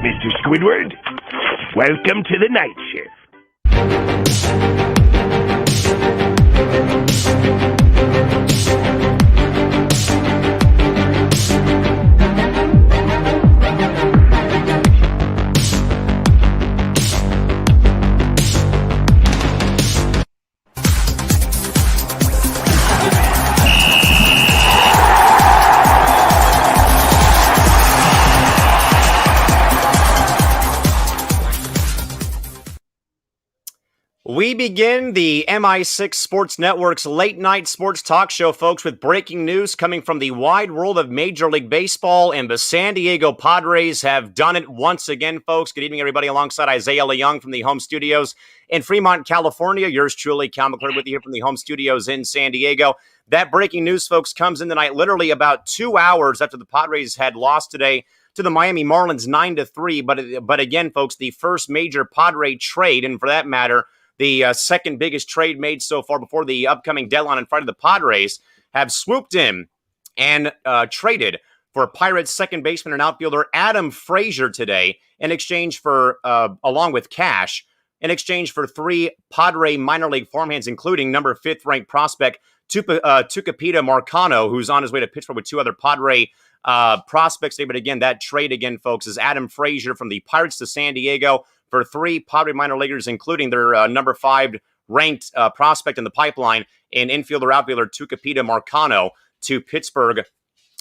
Mr. Squidward. Welcome to the night shift. We begin the MI6 Sports Network's late-night sports talk show, folks, with breaking news coming from the wide world of Major League Baseball, and the San Diego Padres have done it once again, folks. Good evening, everybody, alongside Isaiah Leung from the home studios in Fremont, California. Yours truly, Callan, McClurg, with you here from the home studios in San Diego. That breaking news, folks, comes in tonight literally about 2 hours after the Padres had lost today to the Miami Marlins 9-3. But again, folks, the first major Padre trade, and for that matter, the second biggest trade made so far before the upcoming deadline on Friday. The Padres have swooped in and traded for Pirates second baseman and outfielder Adam Frazier today in exchange for, along with cash, in exchange for 3 Padre minor league farmhands, including number 5th ranked prospect Tucupita Marcano, who's on his way to Pittsburgh with 2 other Padre prospects today. But again, that trade again, folks, is Adam Frazier from the Pirates to San Diego for 3 Padre minor leaguers, including their number 5 ranked prospect in the pipeline, and infielder-outfielder Tucupita Marcano to Pittsburgh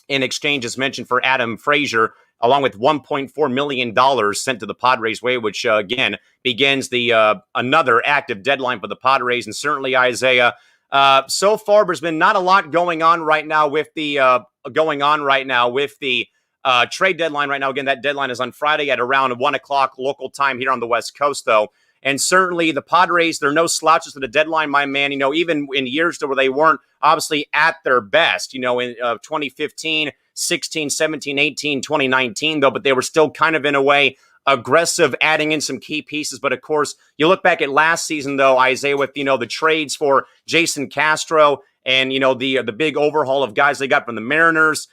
in exchange, as mentioned, for Adam Frazier, along with $1.4 million sent to the Padres' way, which, again, begins the another active deadline for the Padres. And certainly, Isaiah, so far there's been not a lot going on right now with the trade deadline right now. Again, that deadline is on Friday at around 1 o'clock local time here on the West Coast, though. And certainly the Padres, they're no slouches to the deadline, my man. You know, even in years where they weren't obviously at their best, you know, in 2015, 16, 17, 18, 2019, though, but they were still kind of in a way aggressive, adding in some key pieces. But of course, you look back at last season, though, Isaiah, with, you know, the trades for Jason Castro and, you know, the big overhaul of guys they got from the Mariners,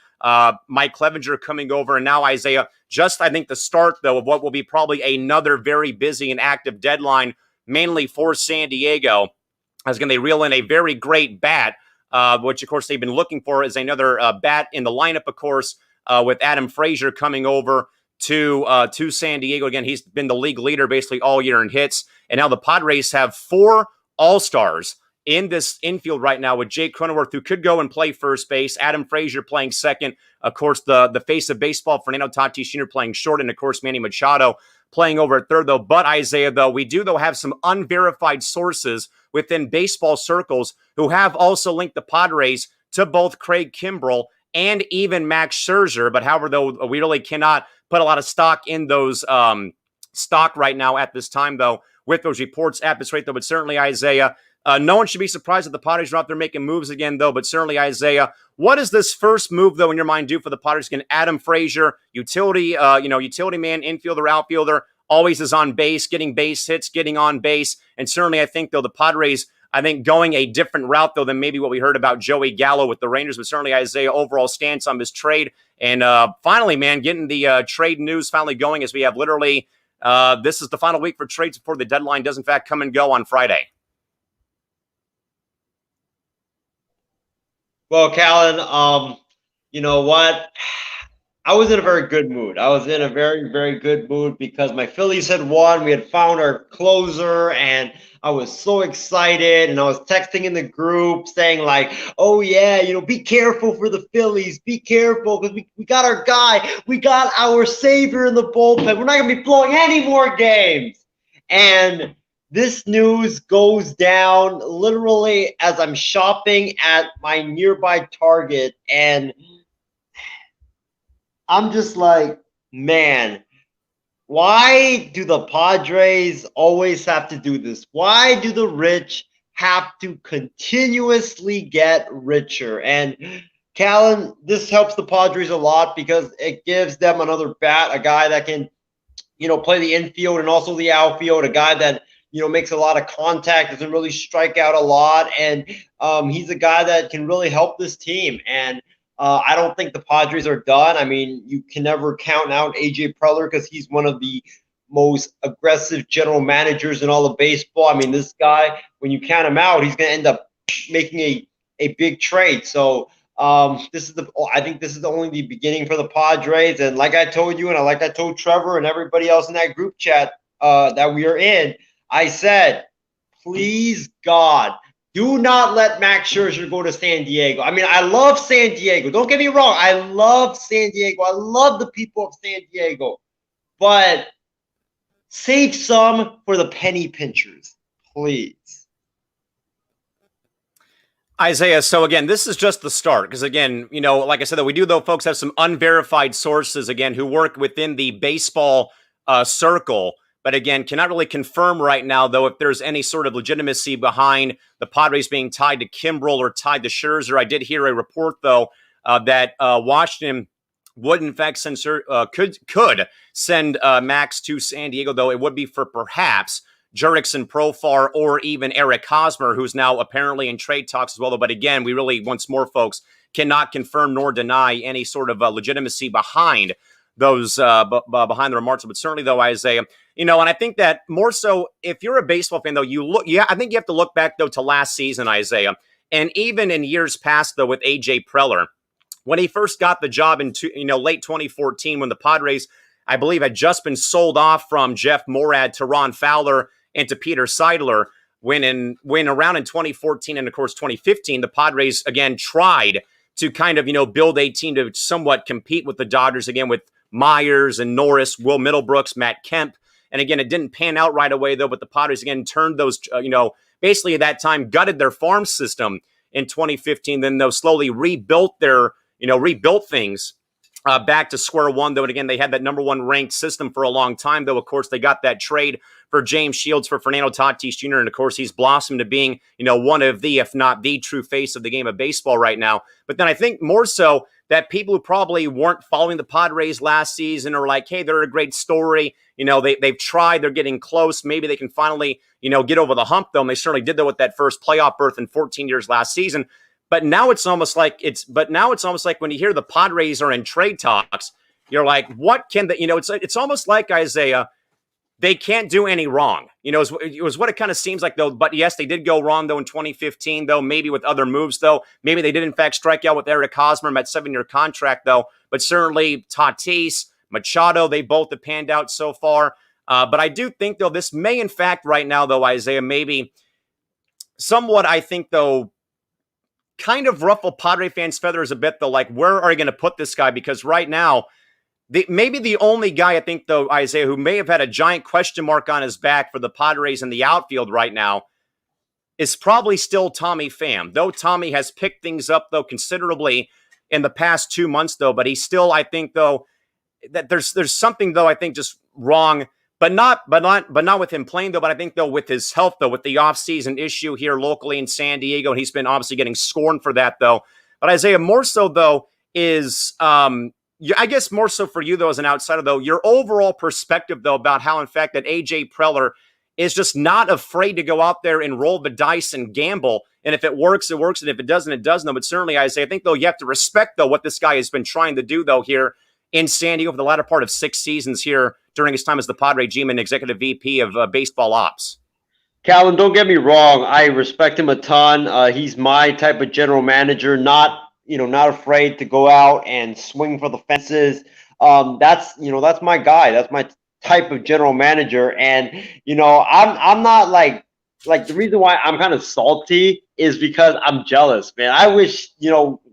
Mike Clevenger coming over, and now Isaiah, just I think the start, though, of what will be probably another very busy and active deadline, mainly for San Diego, as again, they reel in a very great bat, which, of course, they've been looking for as another bat in the lineup, of course, with Adam Frazier coming over to San Diego. Again, he's been the league leader basically all year in hits, and now the Padres have 4 All-Stars in this infield right now, with Jake Cronenworth, who could go and play first base, Adam Frazier playing second, of course, the face of baseball, Fernando Tatis Jr. playing short, and of course, Manny Machado playing over at third, though. But Isaiah, though, we do, though, have some unverified sources within baseball circles who have also linked the Padres to both Craig Kimbrell and even Max Scherzer. But however, though, we really cannot put a lot of stock in those stock right now at this time, though, with those reports at this rate, though. But certainly, Isaiah, no one should be surprised that the Padres are out there making moves again, though. But certainly, Isaiah, what does this first move, though, in your mind do for the Padres? Again, Adam Frazier, utility man, infielder, outfielder, always is on base, getting base hits, getting on base. And certainly, I think, though, the Padres, going a different route, though, than maybe what we heard about Joey Gallo with the Rangers. But certainly, Isaiah, overall stance on this trade. And finally, man, getting the trade news finally going, as we have literally, this is the final week for trades before the deadline does, in fact, come and go on Friday. Well, Callan, you know what? I was in a very good mood. I was in a very, very good mood because my Phillies had won. We had found our closer, and I was so excited. And I was texting in the group saying, like, oh, yeah, you know, be careful for the Phillies. Be careful because we got our guy. We got our savior in the bullpen. We're not going to be blowing any more games. And this news goes down literally as I'm shopping at my nearby Target, and I'm just like, man, why do the Padres always have to do this? Why do the rich have to continuously get richer? And Callan, this helps the Padres a lot because it gives them another bat, a guy that can, you know, play the infield and also the outfield, a guy that, you know, makes a lot of contact, doesn't really strike out a lot. And he's a guy that can really help this team. And I don't think the Padres are done. I mean, you can never count out AJ Preller because he's one of the most aggressive general managers in all of baseball. I mean, this guy, when you count him out, he's going to end up making a big trade. So I think this is only the beginning for the Padres. And like I told you, and like I told Trevor and everybody else in that group chat that we are in, I said, please God, do not let Max Scherzer go to San Diego. I mean, I love San Diego. Don't get me wrong. I love San Diego. I love the people of San Diego. But save some for the penny pinchers, please. Isaiah, so again, this is just the start because, again, like I said, that we do, though, folks have some unverified sources, again, who work within the baseball circle. But again, cannot really confirm right now, though, if there's any sort of legitimacy behind the Padres being tied to Kimbrel or tied to Scherzer. I did hear a report, though, that Washington would, in fact, could send Max to San Diego, though it would be for perhaps Jurickson Profar or even Eric Hosmer, who's now apparently in trade talks as well. But again, we really, once more, folks, cannot confirm nor deny any sort of legitimacy behind those behind the remarks. But certainly, though, Isaiah, and I think that more so, if you're a baseball fan, though, I think you have to look back, though, to last season, Isaiah, and even in years past, though, with AJ Preller, when he first got the job in late 2014, when the Padres, I believe, had just been sold off from Jeff Morad to Ron Fowler and to Peter Seidler. When around in 2014 and of course 2015, the Padres again tried to kind of build a team to somewhat compete with the Dodgers again with Myers and Norris, Will Middlebrooks, Matt Kemp. And again, it didn't pan out right away, though, but the Padres, again, turned those, basically at that time, gutted their farm system in 2015. Then, though, slowly rebuilt things back to square one, though. And again, they had that number one ranked system for a long time, though. Of course, they got that trade for James Shields for Fernando Tatis Jr. And of course, he's blossomed to being, one of the, if not the true face of the game of baseball right now. But then I think more so that people who probably weren't following the Padres last season are like, hey, they're a great story. They've tried, they're getting close. Maybe they can finally, get over the hump, though. And they certainly did, though, with that first playoff berth in 14 years last season. But now it's almost like when you hear the Padres are in trade talks, you're like, what can the, it's almost like, Isaiah, they can't do any wrong. It was what it kind of seems like, though. But yes, they did go wrong, though, in 2015, though, maybe with other moves, though. Maybe they did, in fact, strike out with Eric Hosmer, that 7-year contract, though. But certainly Tatis, Machado, they both have panned out so far. But I do think, though, this may, in fact, right now, though, Isaiah, maybe somewhat, I think, though, kind of ruffle Padre fans' feathers a bit, though. Like, where are you going to put this guy? Because right now, maybe the only guy, I think, though, Isaiah, who may have had a giant question mark on his back for the Padres in the outfield right now is probably still Tommy Pham. Though Tommy has picked things up, though, considerably in the past 2 months, though. But he's still, I think, though, that there's something, though, I think just wrong. But not with him playing, though. But I think, though, with his health, though, with the offseason issue here locally in San Diego, and he's been obviously getting scorned for that, though. But Isaiah, more so, though, is I guess more so for you, though, as an outsider, though, your overall perspective, though, about how, in fact, that AJ Preller is just not afraid to go out there and roll the dice and gamble. And if it works, it works. And if it doesn't, it doesn't. Though. But certainly, Isaiah, I think, though, you have to respect, though, what this guy has been trying to do, though, here in San Diego for the latter part of 6 seasons here during his time as the Padre GM and Executive VP of Baseball Ops. Callan, don't get me wrong. I respect him a ton. He's my type of general manager, not afraid to go out and swing for the fences. That's my guy. That's my type of general manager. And, I'm not like the reason why I'm kind of salty is because I'm jealous, man. I wish,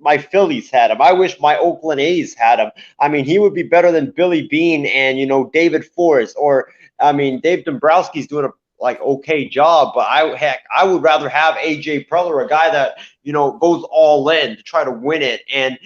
my Phillies had him. I wish my Oakland A's had him. I mean, he would be better than Billy Beane and, David Forrest, or, Dave Dombrowski's doing a okay job, but I would rather have AJ Preller, a guy that, goes all in to try to win it. And,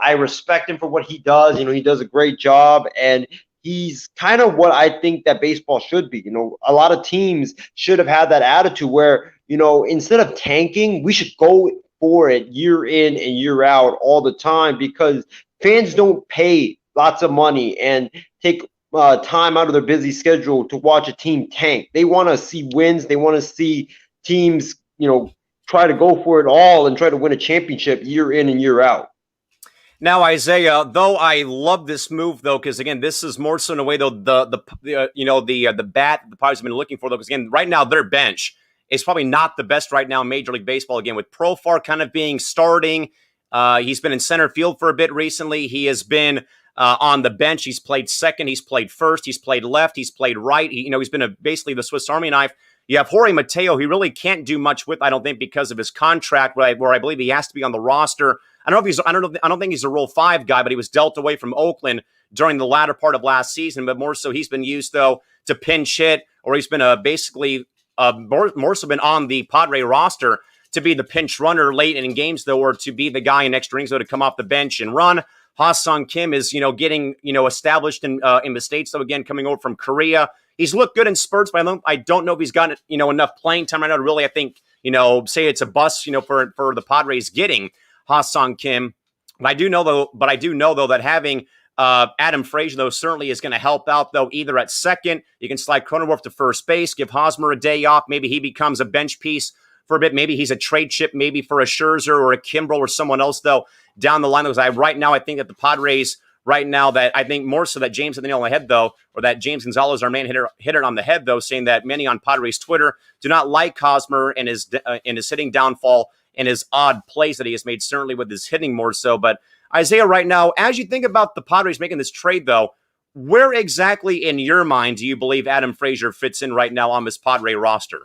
I respect him for what he does. He does a great job, and he's kind of what I think that baseball should be. A lot of teams should have had that attitude where, instead of tanking, we should go for it year in and year out all the time, because fans don't pay lots of money and take time out of their busy schedule to watch a team tank. They want to see wins. They want to see teams, try to go for it all and try to win a championship year in and year out. Now, Isaiah, though I love this move, though, because again, this is more so in a way, though, the bat the Pirates have been looking for, though, because again, right now their bench is probably not the best right now in Major League Baseball. Again, with Profar kind of being starting, he's been in center field for a bit recently. He has been on the bench. He's played second. He's played first. He's played left. He's played right. He's been basically the Swiss Army knife. You have Jorge Mateo. He really can't do much with, I don't think, because of his contract, where I believe he has to be on the roster. I don't think he's a Rule 5 guy, but he was dealt away from Oakland during the latter part of last season. But more so, he's been used, though, to pinch hit, or he's been basically more so been on the Padre roster to be the pinch runner late in games, though, or to be the guy in extra innings, though, to come off the bench and run. Ha-Sung Kim is, getting, established in the States, though, again, coming over from Korea. He's looked good in spurts, but I don't know if he's got, enough playing time right now to really, I think, say it's a bust, for the Padres getting Ha-Sung Kim. But I do know, though, that having Adam Frazier, though, certainly is going to help out, though, either at second. You can slide Cronenworth to first base, give Hosmer a day off. Maybe he becomes a bench piece for a bit. Maybe he's a trade chip, maybe for a Scherzer or a Kimbrel or someone else, though, down the line. Because right now, I think that the Padres, right now, that I think more so that James hit the nail on the head, though, or that James Gonzalez, our man, hit it on the head, though, saying that many on Padres Twitter do not like Hosmer and his hitting downfall and his odd plays that he has made, certainly with his hitting more so. But Isaiah, right now, as you think about the Padres making this trade, though, where exactly in your mind do you believe Adam Frazier fits in right now on this Padre roster?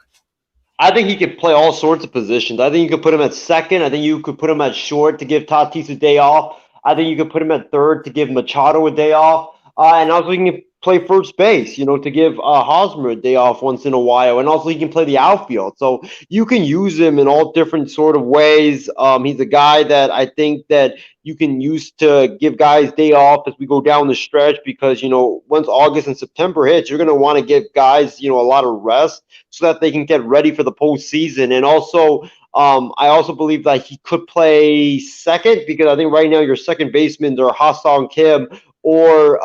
I think he could play all sorts of positions. I think you could put him at second. I think you could put him at short to give Tatis a day off. I think you could put him at third to give Machado a day off. And also he can play first base, to give Hosmer a day off once in a while. And also he can play the outfield. So you can use him in all different sort of ways. He's a guy that I think that you can use to give guys day off as we go down the stretch because, once August and September hits, you're going to want to give guys, a lot of rest so that they can get ready for the postseason. And also, I also believe that he could play second because I think right now your second basemen are Ha-Sung Kim or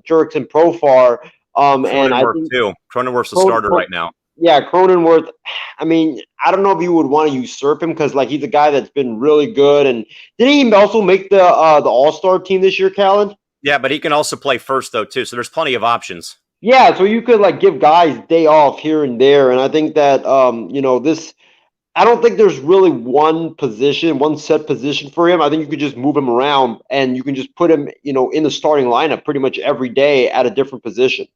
Jurickson Profar. And I think too. Cronenworth's the starter right now. Yeah, Cronenworth. I mean, I don't know if you would want to usurp him because he's a guy that's been really good. And didn't he also make the All-Star team this year, Callan? Yeah, but he can also play first though too. So there's plenty of options. Yeah, so you could give guys day off here and there, and I think that this. I don't think there's really one set position for him. I think you could just move him around and you can just put him, in the starting lineup pretty much every day at a different position.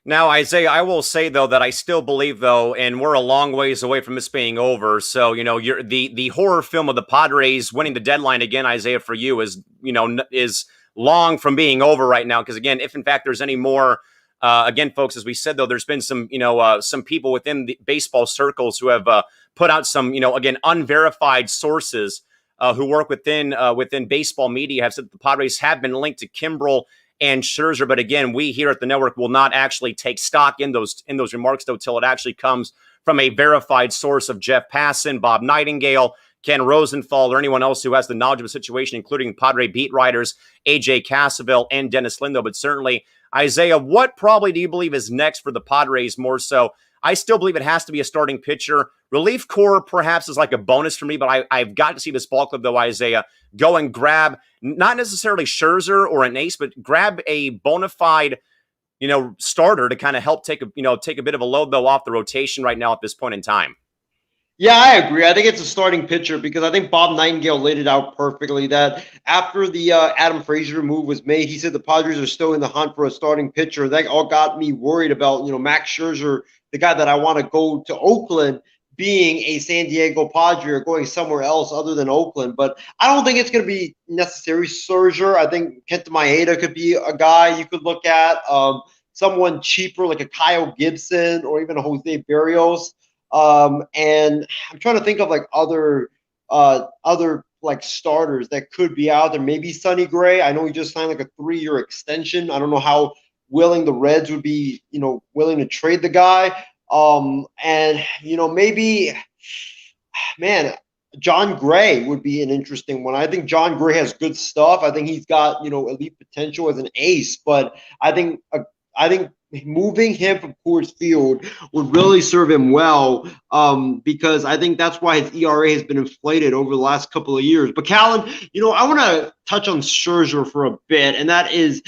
Now, Isaiah, I will say, though, that I still believe, though, and we're a long ways away from this being over. So, you're the horror film of the Padres winning the deadline again, Isaiah, for you is long from being over right now. Because, again, if in fact there's any more, again, folks, as we said, though, there's been some people within the baseball circles who have put out some, again, unverified sources who work within baseball media have said that the Padres have been linked to Kimbrel and Scherzer. But again, we here at the network will not actually take stock in those remarks, though, till it actually comes from a verified source of Jeff Passan, Bob Nightingale, Ken Rosenthal, or anyone else who has the knowledge of the situation, including Padre beat writers AJ Cassaville and Dennis Lindo. But certainly, Isaiah, what probably do you believe is next for the Padres more so? I still believe it has to be a starting pitcher. Relief corps perhaps is like a bonus for me, but I've got to see this ball club, though, Isaiah, go and grab not necessarily Scherzer or an ace, but grab a bona fide, starter to kind of help take a bit of a load, though, off the rotation right now at this point in time. Yeah, I agree. I think it's a starting pitcher because I think Bob Nightingale laid it out perfectly that after the Adam Frazier move was made, he said the Padres are still in the hunt for a starting pitcher. That all got me worried about, Max Scherzer, the guy that I want to go to Oakland, being a San Diego Padre or going somewhere else other than Oakland. But I don't think it's going to be necessarily Scherzer. I think Kenta Maeda could be a guy you could look at. Someone cheaper like a Kyle Gibson or even a Jose Barrios. And I'm trying to think of other starters that could be out there. Maybe Sonny Gray. I know he just signed a 3-year extension. I don't know how willing the Reds would be, willing to trade the guy. And maybe, man, John Gray would be an interesting one. I think John Gray has good stuff. I think he's got, elite potential as an ace, but I think moving him from Coors Field would really serve him well, because I think that's why his ERA has been inflated over the last couple of years. But Callan, I want to touch on Scherzer for a bit, and that is,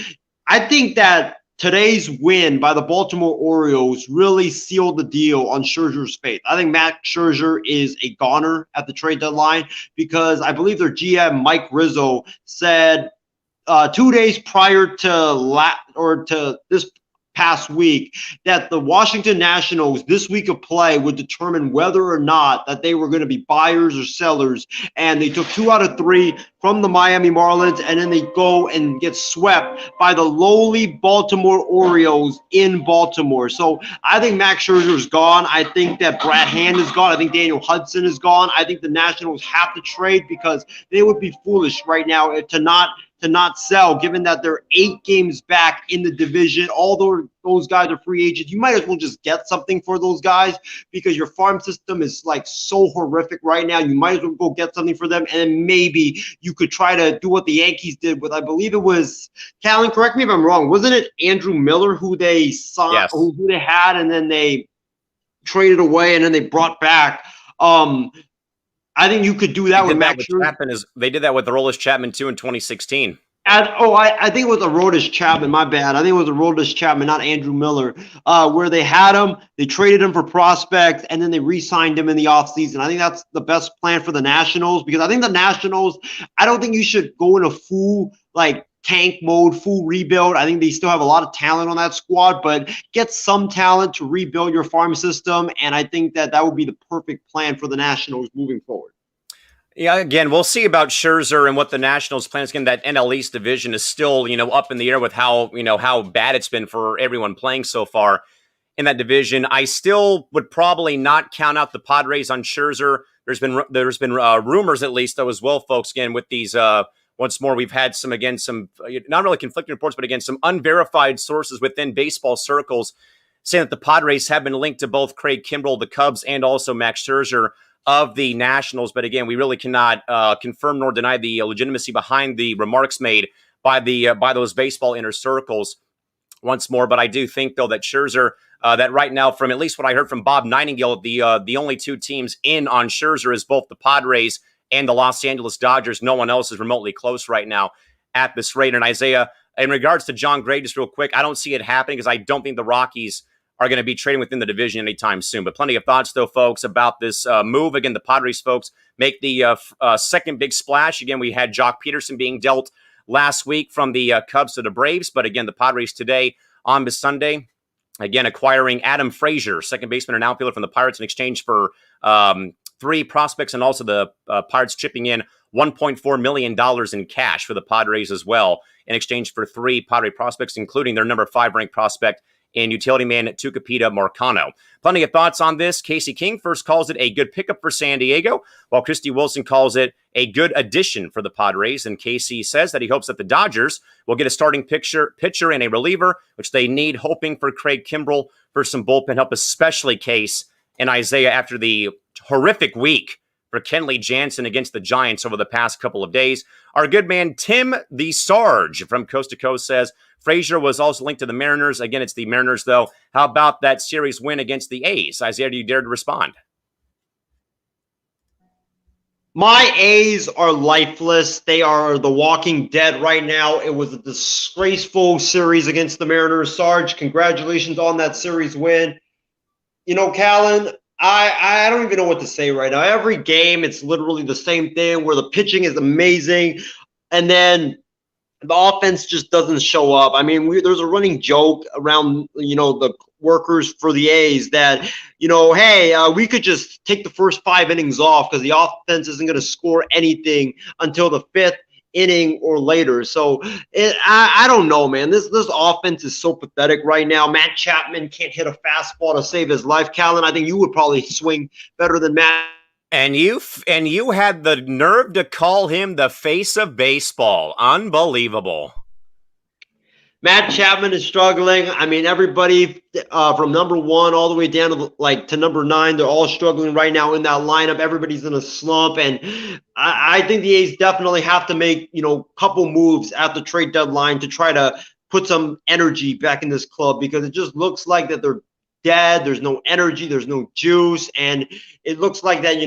I think that today's win by the Baltimore Orioles really sealed the deal on Scherzer's fate. I think Max Scherzer is a goner at the trade deadline, because I believe their GM Mike Rizzo said 2 days prior to this past week that the Washington Nationals this week of play would determine whether or not that they were going to be buyers or sellers, and they took 2 out of 3 from the Miami Marlins, and then they go and get swept by the lowly Baltimore Orioles in Baltimore. So I think Max Scherzer is gone. I think that Brad Hand is gone. I think Daniel Hudson is gone. I think the Nationals have to trade, because they would be foolish right now to not sell, given that they're 8 games back in the division. Although those guys are free agents, you might as well just get something for those guys, because your farm system is like so horrific right now. You might as well go get something for them, and then maybe you could try to do what the Yankees did with, I believe it was, Callan, correct me if I'm wrong, wasn't it Andrew Miller who they signed, Yes. who they had, and then they traded away and then they brought back? I think you could do that with Max Scherzer. They did that with Aroldis Chapman too in 2016. I think it was Aroldis Chapman. My bad. I think it was Aroldis Chapman, not Andrew Miller, where they had him, they traded him for prospects, and then they re-signed him in the offseason. I think that's the best plan for the Nationals, because I think the Nationals, I don't think you should go in a full tank mode, full rebuild. I think they still have a lot of talent on that squad, but get some talent to rebuild your farm system, and I think that would be the perfect plan for the Nationals moving forward. Yeah, again, we'll see about Scherzer and what the Nationals' plans. Again, that NL East division is still, up in the air with how bad it's been for everyone playing so far in that division. I still would probably not count out the Padres on Scherzer. There's been rumors, at least, though, as well, folks. Again, with these, once more, we've had some not really conflicting reports, but again, some unverified sources within baseball circles saying that the Padres have been linked to both Craig Kimbrell, the Cubs, and also Max Scherzer of the Nationals. But again, we really cannot confirm nor deny the legitimacy behind the remarks made by those baseball inner circles once more. But I do think, though, that Scherzer, that right now, from at least what I heard from Bob Nightingale, the only 2 teams in on Scherzer is both the Padres and the Los Angeles Dodgers. No one else is remotely close right now at this rate. And Isaiah, in regards to John Gray, just real quick, I don't see it happening, because I don't think the Rockies are going to be trading within the division anytime soon. But plenty of thoughts, though, folks, about this move. Again, the Padres folks make the second big splash. Again, we had Jock Peterson being dealt last week from the Cubs to the Braves. But again, the Padres today on this Sunday, again, acquiring Adam Frazier, second baseman and outfielder from the Pirates, in exchange for 3 prospects, and also the Pirates chipping in $1.4 million in cash for the Padres as well, in exchange for 3 Padre prospects, including their number 5 ranked prospect in utility man Tucupita Marcano. Plenty of thoughts on this. Casey King first calls it a good pickup for San Diego, while Christy Wilson calls it a good addition for the Padres. And Casey says that he hopes that the Dodgers will get a starting pitcher and a reliever, which they need, hoping for Craig Kimbrell for some bullpen help, especially Case and Isaiah after the horrific week for Kenley Jansen against the Giants over the past couple of days. Our good man Tim the Sarge from Coast to Coast says Frazier was also linked to the Mariners. Again, it's the Mariners, though. How about that series win against the A's? Isaiah, do you dare to respond? My A's are lifeless. They are the walking dead right now. It was a disgraceful series against the Mariners. Sarge, congratulations on that series win. Callan, I don't even know what to say right now. Every game, it's literally the same thing, where the pitching is amazing, and then the offense just doesn't show up. I mean, there's a running joke around, the workers for the A's that, hey, we could just take the first 5 innings off, because the offense isn't going to score anything until the 5th inning or later. So I don't know, man. This offense is so pathetic right now. Matt Chapman can't hit a fastball to save his life. Callan, I think you would probably swing better than Matt. And you had the nerve to call him the face of baseball. Unbelievable. Matt Chapman is struggling. I mean, everybody from number 1 all the way down to number 9, they're all struggling right now in that lineup. Everybody's in a slump, and I think the A's definitely have to make, couple moves at the trade deadline to try to put some energy back in this club, because it just looks like that they're dead. There's no energy, there's no juice, and it looks like that,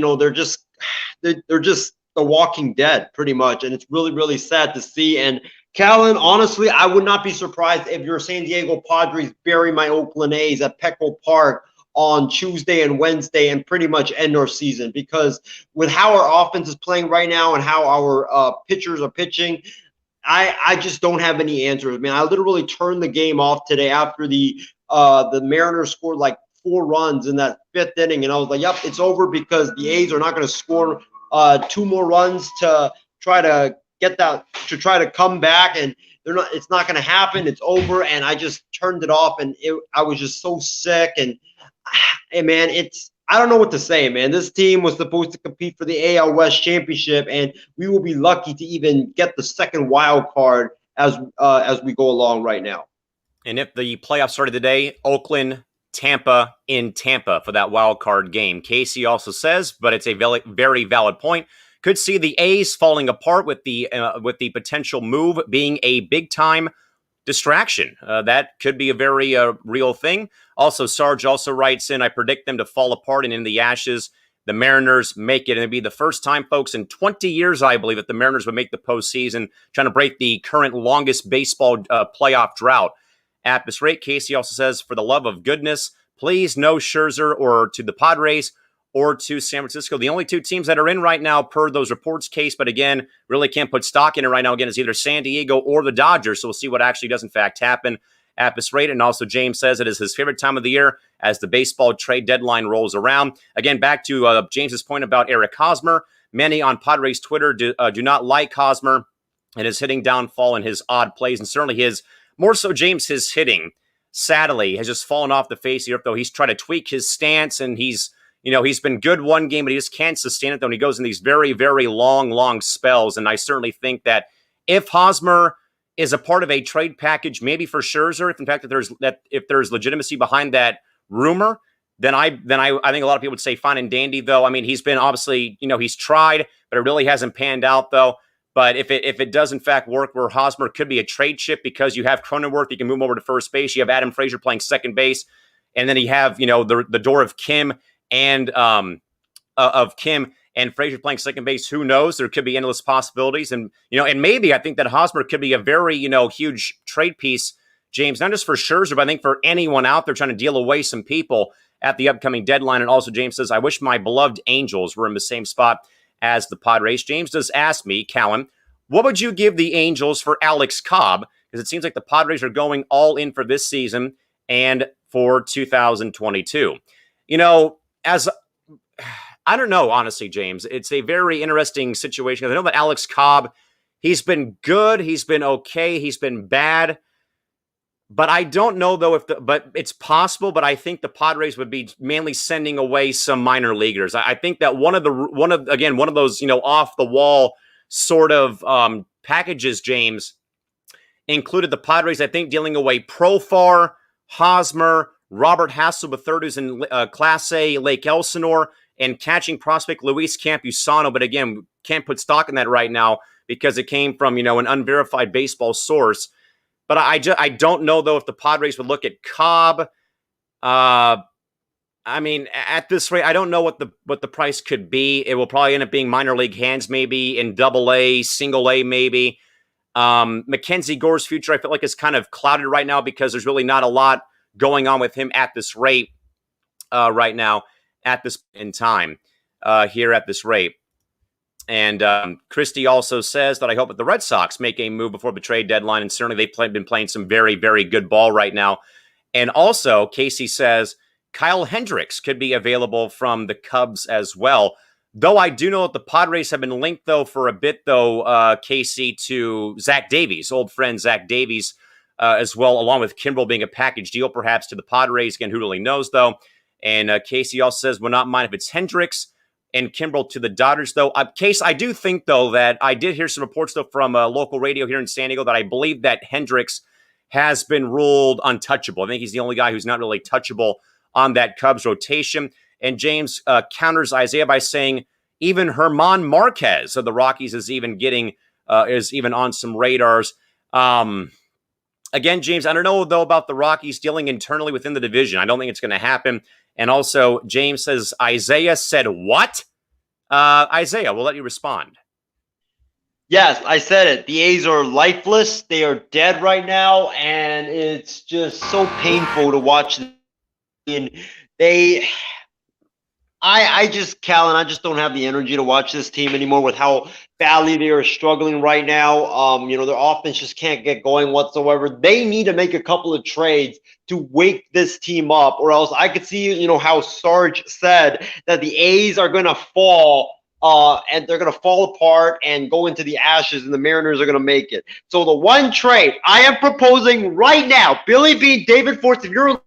they're just the Walking Dead pretty much, and it's really, really sad to see. And Callan, honestly, I would not be surprised if your San Diego Padres bury my Oakland A's at Petco Park on Tuesday and Wednesday and pretty much end our season, because with how our offense is playing right now and how our pitchers are pitching, I just don't have any answers, man. I literally turned the game off today after the Mariners scored like 4 runs in that 5th inning, and I was like, yep, it's over, because the A's are not going to score 2 more runs to try to come back, and it's not going to happen. It's over. And I just turned it off, and I was just so sick. And hey, man, I don't know what to say, man. This team was supposed to compete for the AL West Championship, and we will be lucky to even get the second wild card as we go along right now. And if the playoffs started today, Oakland, Tampa in Tampa for that wild card game. Casey also says, but it's a very, very valid point, could see the A's falling apart with the potential move being a big time distraction. That could be a very real thing. Also, Sarge also writes in, I predict them to fall apart and in the ashes, the Mariners make it. And it'd be the first time, folks, in 20 years, I believe, that the Mariners would make the postseason, trying to break the current longest baseball playoff drought. At this rate, Casey also says, for the love of goodness, please no Scherzer or to the Padres or to San Francisco. The only 2 teams that are in right now per those reports, Case, but again, really can't put stock in it right now. Again, it's either San Diego or the Dodgers, so we'll see what actually does in fact happen at this rate. And also James says it is his favorite time of the year as the baseball trade deadline rolls around. Again, back to James's point about Eric Hosmer. Many on Padres Twitter do not like Hosmer and his hitting downfall and his odd plays, and certainly more so, James, his hitting, sadly, has just fallen off the face of the earth, though. He's tried to tweak his stance, and he's been good one game, but he just can't sustain it, though, and he goes in these very, very long spells. And I certainly think that if Hosmer is a part of a trade package, maybe for Scherzer, if in fact if there's legitimacy behind that rumor, then I think a lot of people would say fine and dandy, though. I mean, he's been obviously, he's tried, but it really hasn't panned out, though. But if it does in fact work, where Hosmer could be a trade chip, because you have Cronenworth, you can move him over to first base. You have Adam Frazier playing second base, and then you have the door of Kim and Frazier playing second base. Who knows? There could be endless possibilities, and and maybe I think that Hosmer could be a very huge trade piece, James, not just for Scherzer, but I think for anyone out there trying to deal away some people at the upcoming deadline. And also, James says, I wish my beloved Angels were in the same spot as the Padres. James does ask me, Callan, what would you give the Angels for Alex Cobb? Because it seems like the Padres are going all in for this season and for 2022. As I don't know, honestly, James, it's a very interesting situation. I know that Alex Cobb, he's been good, he's been okay, he's been bad. But I don't know, though, but it's possible. But I think the Padres would be mainly sending away some minor leaguers. I think that one of those off the wall sort of packages, James, included the Padres, I think, dealing away Profar, Hosmer, Robert Hassel III, who's in Class A Lake Elsinore, and catching prospect Luis Campusano. But again, can't put stock in that right now because it came from an unverified baseball source. But I don't know, though, if the Padres would look at Cobb. I mean, at this rate, I don't know what the price could be. It will probably end up being minor league hands, maybe in Double-A, Single-A, maybe. Mackenzie Gore's future, I feel like, is kind of clouded right now because there's really not a lot going on with him at this rate right now, at this in time here at this rate. And Christie also says that I hope that the Red Sox make a move before the trade deadline, and certainly they've been playing some very, very good ball right now. And also, Casey says Kyle Hendricks could be available from the Cubs as well. Though I do know that the Padres have been linked, though, for a bit, though, Casey, to Zach Davies, old friend Zach Davies, as well, along with Kimbrel being a package deal, perhaps, to the Padres. Again, who really knows, though? And Casey also says, will not mind if it's Hendricks and Kimbrel to the Dodgers, though. Case, I do think, though, that I did hear some reports, though, from local radio here in San Diego that I believe that Hendricks has been ruled untouchable. I think he's the only guy who's not really touchable on that Cubs rotation. And James counters Isaiah by saying even Herman Marquez of the Rockies is even on some radars. again, James, I don't know, though, about the Rockies dealing internally within the division. I don't think it's going to happen. And also, James says, Isaiah said what? Isaiah, we'll let you respond. Yes, I said it. The A's are lifeless. They are dead right now, and it's just so painful to watch. And they, Callan, I just don't have the energy to watch this team anymore with how badly they are struggling right now. Their offense just can't get going whatsoever. They need to make a couple of trades to wake this team up, or else I could see, how Sarge said that the A's are going to fall. And they're going to fall apart and go into the ashes, and the Mariners are going to make it. So the one trade I am proposing right now, Billy Bean, David Force, if you're...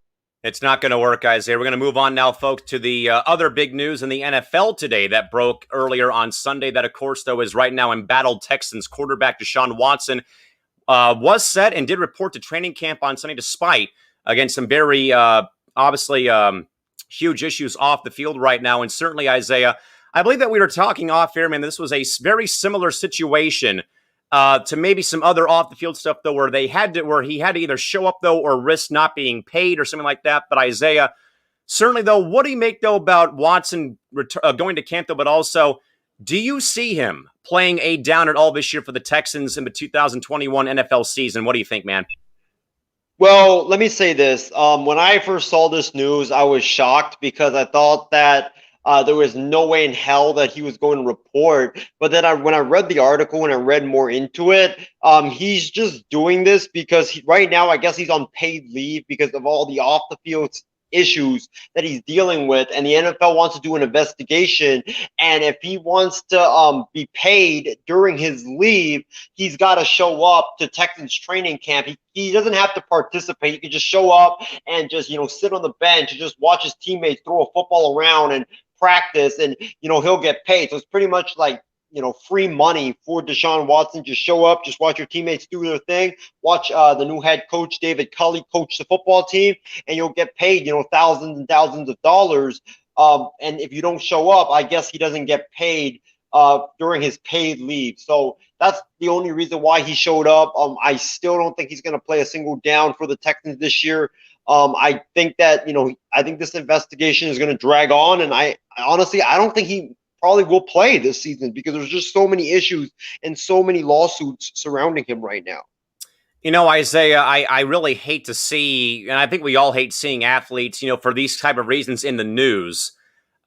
It's not going to work, guys. We're going to move on now, folks, to the other big news in the NFL today that broke earlier on Sunday. That, of course, though, is right now embattled Texans quarterback Deshaun Watson was set and did report to training camp on Sunday, despite, again, some very, obviously, huge issues off the field right now. And certainly, Isaiah, I believe that we were talking off air, man. This was a very similar situation to maybe some other off the field stuff, though, where he had to either show up, though, or risk not being paid or something like that. But Isaiah, certainly, though, what do you make, though, about Watson going to camp, though? But also, do you see him playing a down at all this year for the Texans in the 2021 NFL season? What do you think, man? Well, let me say this. When I first saw this news, I was shocked because I thought that there was no way in hell that he was going to report. But then when I read the article and I read more into it, he's just doing this because right now I guess he's on paid leave because of all the off the field issues that he's dealing with, and the NFL wants to do an investigation. And if he wants to be paid during his leave, he's got to show up to Texans training camp. He doesn't have to participate. He can just show up and just sit on the bench and just watch his teammates throw a football around and practice, and he'll get paid. So it's pretty much like free money for Deshaun Watson. Just show up, just watch your teammates do their thing, watch the new head coach David Culley coach the football team, and you'll get paid thousands and thousands of dollars. And if you don't show up, I guess he doesn't get paid during his paid leave. So that's the only reason why he showed up. I still don't think he's going to play a single down for the Texans this year. I think that, I think this investigation is going to drag on. And I honestly, I don't think he probably will play this season because there's just so many issues and so many lawsuits surrounding him right now. Isaiah, I really hate to see, and I think we all hate seeing athletes, for these type of reasons in the news.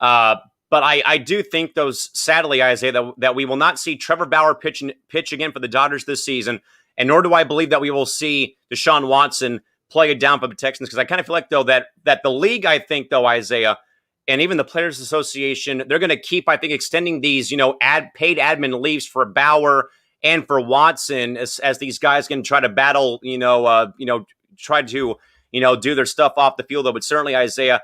But I do think, though, sadly, Isaiah, that we will not see Trevor Bauer pitch again for the Dodgers this season, and nor do I believe that we will see Deshaun Watson play it down for the Texans, because I kind of feel like, though, that the league, I think, though, Isaiah, and even the Players Association, they're going to keep, I think, extending these, paid admin leaves for Bauer and for Watson as these guys can try to battle, try to, do their stuff off the field, though. But certainly, Isaiah,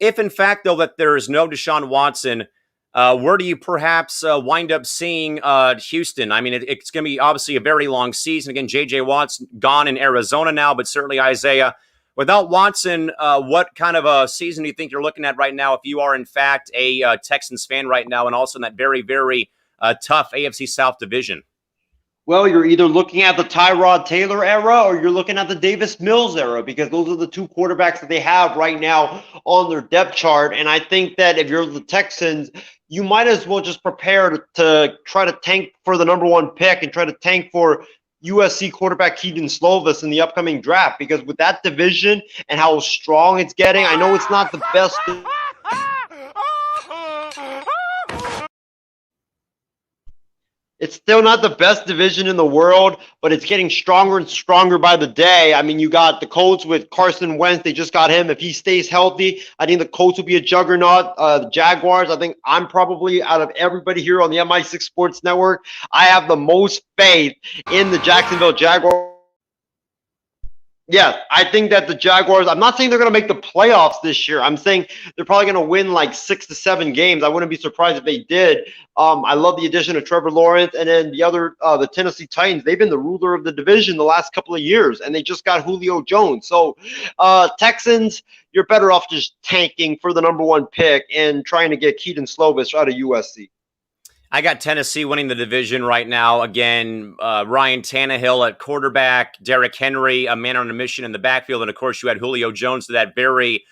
if in fact, though, that there is no Deshaun Watson, where do you perhaps wind up seeing Houston? I mean, it's going to be obviously a very long season. Again, J.J. Watt's gone in Arizona now, but certainly, Isaiah, without Watson, what kind of a season do you think you're looking at right now if you are, in fact, a Texans fan right now, and also in that very, very tough AFC South division? Well, you're either looking at the Tyrod Taylor era or you're looking at the Davis Mills era, because those are the two quarterbacks that they have right now on their depth chart. And I think that if you're the Texans, you might as well just prepare to try to tank for the number one pick and try to tank for USC quarterback Keaton Slovis in the upcoming draft, because with that division and how strong it's getting, I know it's not the best. It's still not the best division in the world, but it's getting stronger and stronger by the day. I mean, you got the Colts with Carson Wentz. They just got him. If he stays healthy, I think the Colts will be a juggernaut. The Jaguars, I think I'm probably, out of everybody here on the MI6 Sports Network, I have the most faith in the Jacksonville Jaguars. Yeah, I think that the Jaguars, I'm not saying they're going to make the playoffs this year. I'm saying they're probably going to win like 6 to 7 games. I wouldn't be surprised if they did. I love the addition of Trevor Lawrence. And then the Tennessee Titans, they've been the ruler of the division the last couple of years, and they just got Julio Jones. So Texans, you're better off just tanking for the number one pick and trying to get Keaton Slovis out of USC. I got Tennessee winning the division right now. Again, Ryan Tannehill at quarterback, Derrick Henry, a man on a mission in the backfield, and of course you had Julio Jones to that very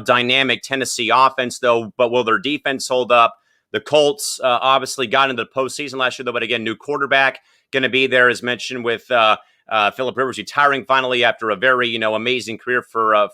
dynamic Tennessee offense, though. But will their defense hold up? The Colts obviously got into the postseason last year, though. But again, new quarterback going to be there, as mentioned, with Philip Rivers retiring finally after a very amazing career for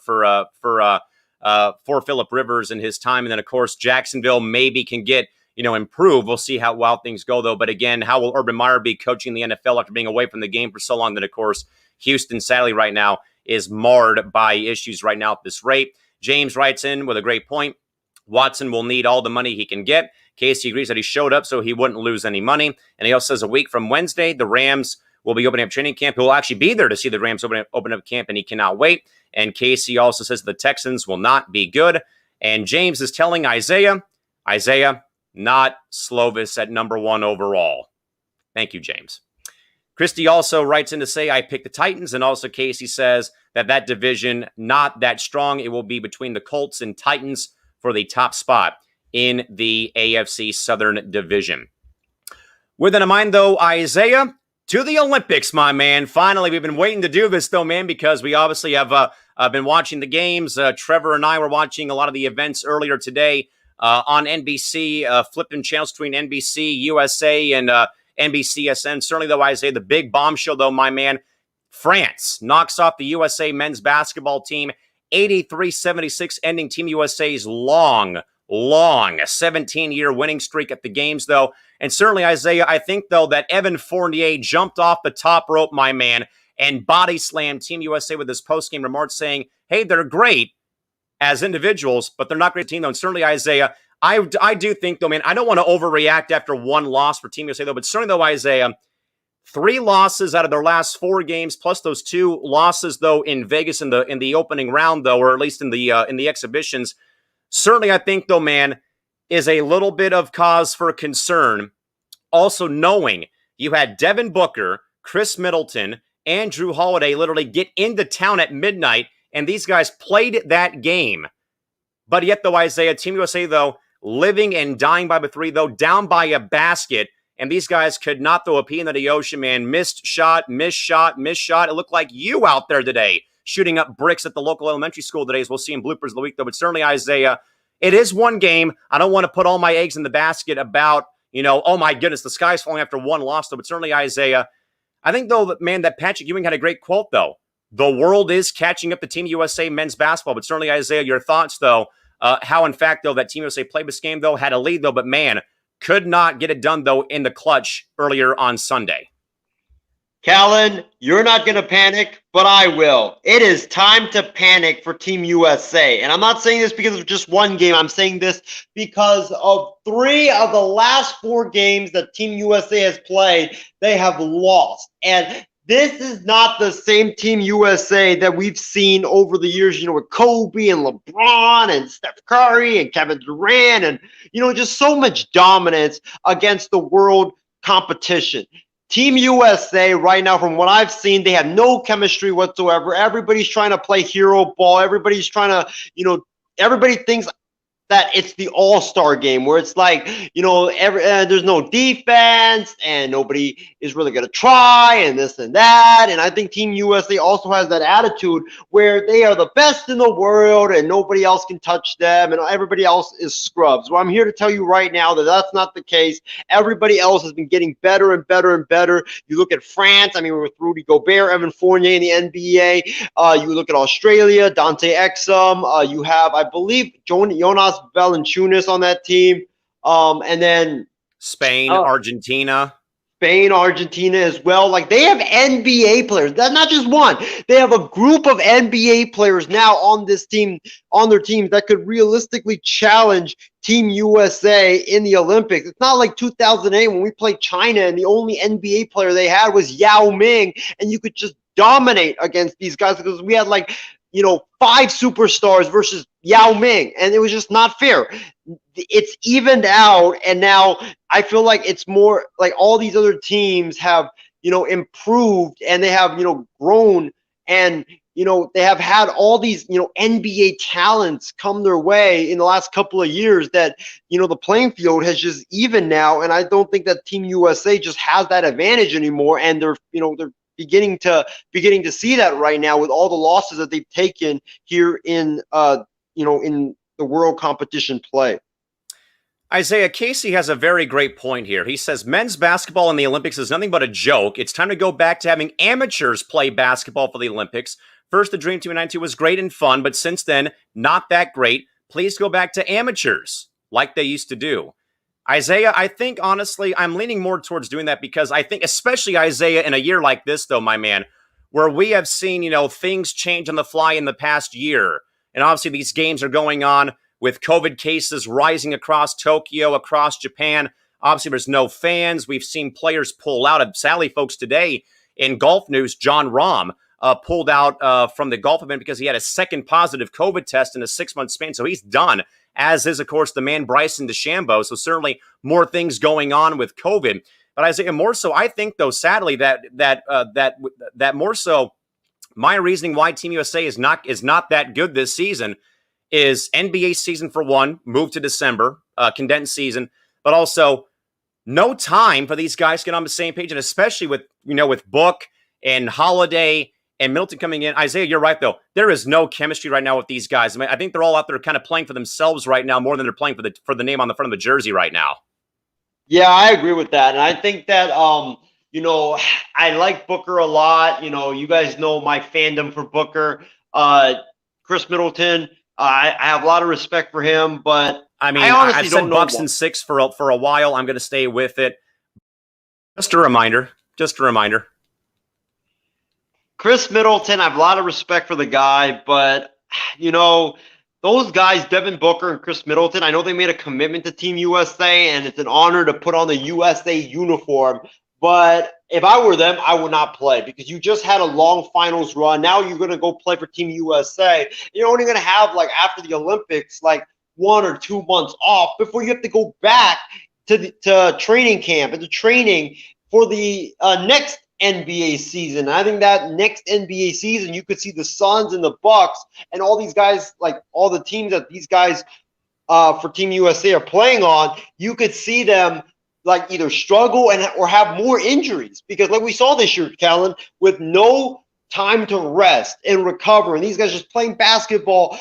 Philip Rivers and his time. And then of course Jacksonville maybe can get improve. We'll see how well things go, though. But again, how will Urban Meyer be coaching the NFL after being away from the game for so long? That, of course, Houston, sadly, right now is marred by issues right now at this rate. James writes in with a great point. Watson will need all the money he can get. Casey agrees that he showed up so he wouldn't lose any money. And he also says a week from Wednesday, the Rams will be opening up training camp. He will actually be there to see the Rams open up camp, and he cannot wait. And Casey also says the Texans will not be good. And James is telling Isaiah, not Slovis at number 1 overall. Thank you, James. Christy also writes in to say, I picked the Titans. And also Casey says that division, not that strong. It will be between the Colts and Titans for the top spot in the AFC Southern Division. With that in mind, though, Isaiah, to the Olympics, my man. Finally, we've been waiting to do this, though, man, because we obviously have been watching the games. Trevor and I were watching a lot of the events earlier today on NBC, flipping channels between NBC, USA, and NBCSN. Certainly, though, Isaiah, the big bombshell, though, my man, France knocks off the USA men's basketball team, 83-76, ending Team USA's long 17-year winning streak at the games, though. And certainly, Isaiah, I think, though, that Evan Fournier jumped off the top rope, my man, and body slammed Team USA with his post-game remarks saying, hey, they're great as individuals, but they're not great team, though. And certainly, Isaiah, I do think, though, man, I don't want to overreact after one loss for Team USA, though, but certainly, though, Isaiah, 3 losses out of their last 4 games, plus those 2 losses, though, in Vegas in the opening round, though, or at least in the exhibitions. Certainly, I think, though, man, is a little bit of cause for concern. Also, knowing you had Devin Booker, Chris Middleton, and Drew Holiday literally get into town at midnight, and these guys played that game. But yet, though, Isaiah, Team USA, though, living and dying by the 3, though, down by a basket, and these guys could not throw a pea into the ocean, man. Missed shot. It looked like you out there today shooting up bricks at the local elementary school today, as we'll see in bloopers of the week, though. But certainly, Isaiah, it is one game. I don't want to put all my eggs in the basket about, oh my goodness, the sky's falling after one loss, though. But certainly, Isaiah, I think, though, man, that Patrick Ewing had a great quote, though. The world is catching up to Team USA men's basketball. But certainly, Isaiah, your thoughts, though, how, in fact, though, that Team USA played this game, though, had a lead, though, but man, could not get it done, though, in the clutch earlier on Sunday. Callan, you're not going to panic, but I will. It is time to panic for Team USA. And I'm not saying this because of just one game. I'm saying this because of 3 of the last 4 games that Team USA has played, they have lost. And this is not the same Team USA that we've seen over the years, with Kobe and LeBron and Steph Curry and Kevin Durant and, just so much dominance against the world competition. Team USA right now, from what I've seen, they have no chemistry whatsoever. Everybody's trying to play hero ball. Everybody's trying to, everybody thinks that it's the all-star game where it's like, there's no defense and nobody is really going to try and this and that. And I think Team USA also has that attitude where they are the best in the world and nobody else can touch them and everybody else is scrubs. Well, I'm here to tell you right now that that's not the case. Everybody else has been getting better and better and better. You look at France, with Rudy Gobert, Evan Fournier in the NBA. You look at Australia, Dante Exum. You have, I believe, Jonas Valanciunas on that team, and then Spain, Argentina as well. Like, they have NBA players. That's not just one. They have a group of NBA players now on this team, on their teams, that could realistically challenge Team USA in the Olympics. It's not like 2008 when we played China and the only NBA player they had was Yao Ming, and you could just dominate against these guys because we had 5 superstars versus Yao Ming, and it was just not fair. It's evened out, and now I feel like it's more like all these other teams have, improved, and they have, grown, and, they have had all these, NBA talents come their way in the last couple of years that, the playing field has just even now. And I don't think that Team USA just has that advantage anymore. And they're beginning to see that right now with all the losses that they've taken here in the world competition play. Isaiah, Casey has a very great point here. He says men's basketball in the Olympics is nothing but a joke. It's time to go back to having amateurs play basketball for the Olympics. First, the Dream Team in 92 was great and fun, but since then, not that great. Please go back to amateurs like they used to do. Isaiah, I think, honestly, I'm leaning more towards doing that because I think, especially Isaiah, in a year like this, though, my man, where we have seen, things change on the fly in the past year. And obviously, these games are going on with COVID cases rising across Tokyo, across Japan. Obviously, there's no fans. We've seen players pull out. Sadly, folks, today in golf news, John Rahm pulled out from the golf event because he had a second positive COVID test in a 6-month span. So he's done, as is, of course, the man Bryson DeChambeau. So certainly more things going on with COVID. But Isaiah, more so, I think, though, sadly, that more so, my reasoning why Team USA is not that good this season is NBA season, for one, moved to December, condensed season, but also no time for these guys to get on the same page, and especially with Book and Holiday and Milton coming in. Isaiah, you're right, though. There is no chemistry right now with these guys. I mean, I think they're all out there kind of playing for themselves right now more than they're playing for the name on the front of the jersey right now. Yeah, I agree with that, and I think that I like Booker a lot. You guys know my fandom for Booker. Chris Middleton, I have a lot of respect for him, but I mean, I've said Bucks in 6 for a while. I'm going to stay with it. Just a reminder. Chris Middleton, I have a lot of respect for the guy, but those guys, Devin Booker and Chris Middleton, I know they made a commitment to Team USA, and it's an honor to put on the USA uniform. But if I were them, I would not play because you just had a long finals run. Now you're going to go play for Team USA. You're only going to have, after the Olympics, 1 or 2 months off before you have to go back to training camp and to training for the next NBA season. I think that next NBA season, you could see the Suns and the Bucks and all these guys, all the teams that these guys for Team USA are playing on, you could see them either struggle or have more injuries because we saw this year, Callan, with no time to rest and recover, and these guys just playing basketball,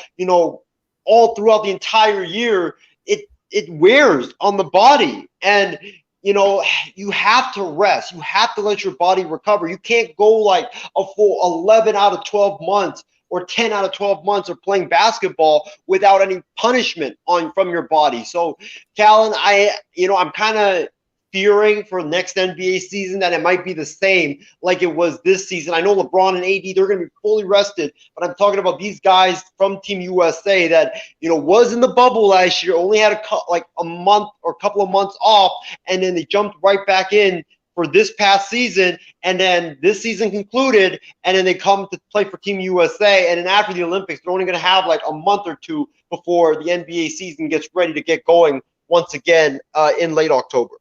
all throughout the entire year, it wears on the body. And you have to rest. You have to let your body recover. You can't go a full 11 out of 12 months or 10 out of 12 months of playing basketball without any punishment from your body. So, Callan, I'm kind of fearing for next NBA season that it might be the same like it was this season. I know LeBron and AD, they're going to be fully rested, but I'm talking about these guys from Team USA that, was in the bubble last year, only had a month or a couple of months off, and then they jumped right back in for this past season, and then this season concluded, and then they come to play for Team USA, and then after the Olympics, they're only going to have a month or two before the NBA season gets ready to get going once again in late October.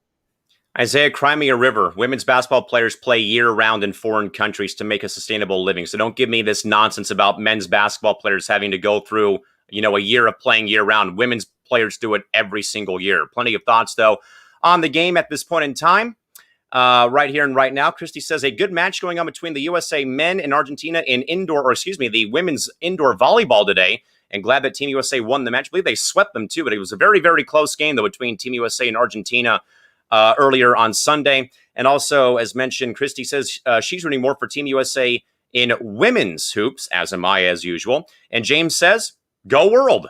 Isaiah, Crimea River, women's basketball players play year-round in foreign countries to make a sustainable living. So don't give me this nonsense about men's basketball players having to go through, a year of playing year-round. Women's players do it every single year. Plenty of thoughts, though, on the game at this point in time. Right here and right now, Christy says a good match going on between the USA men and Argentina in the women's indoor volleyball today. And glad that Team USA won the match. I believe they swept them, too, but it was a very, very close game, though, between Team USA and Argentina earlier on Sunday. And also, as mentioned, Christy says she's rooting more for Team USA in women's hoops, as am I, as usual. And James says, go world.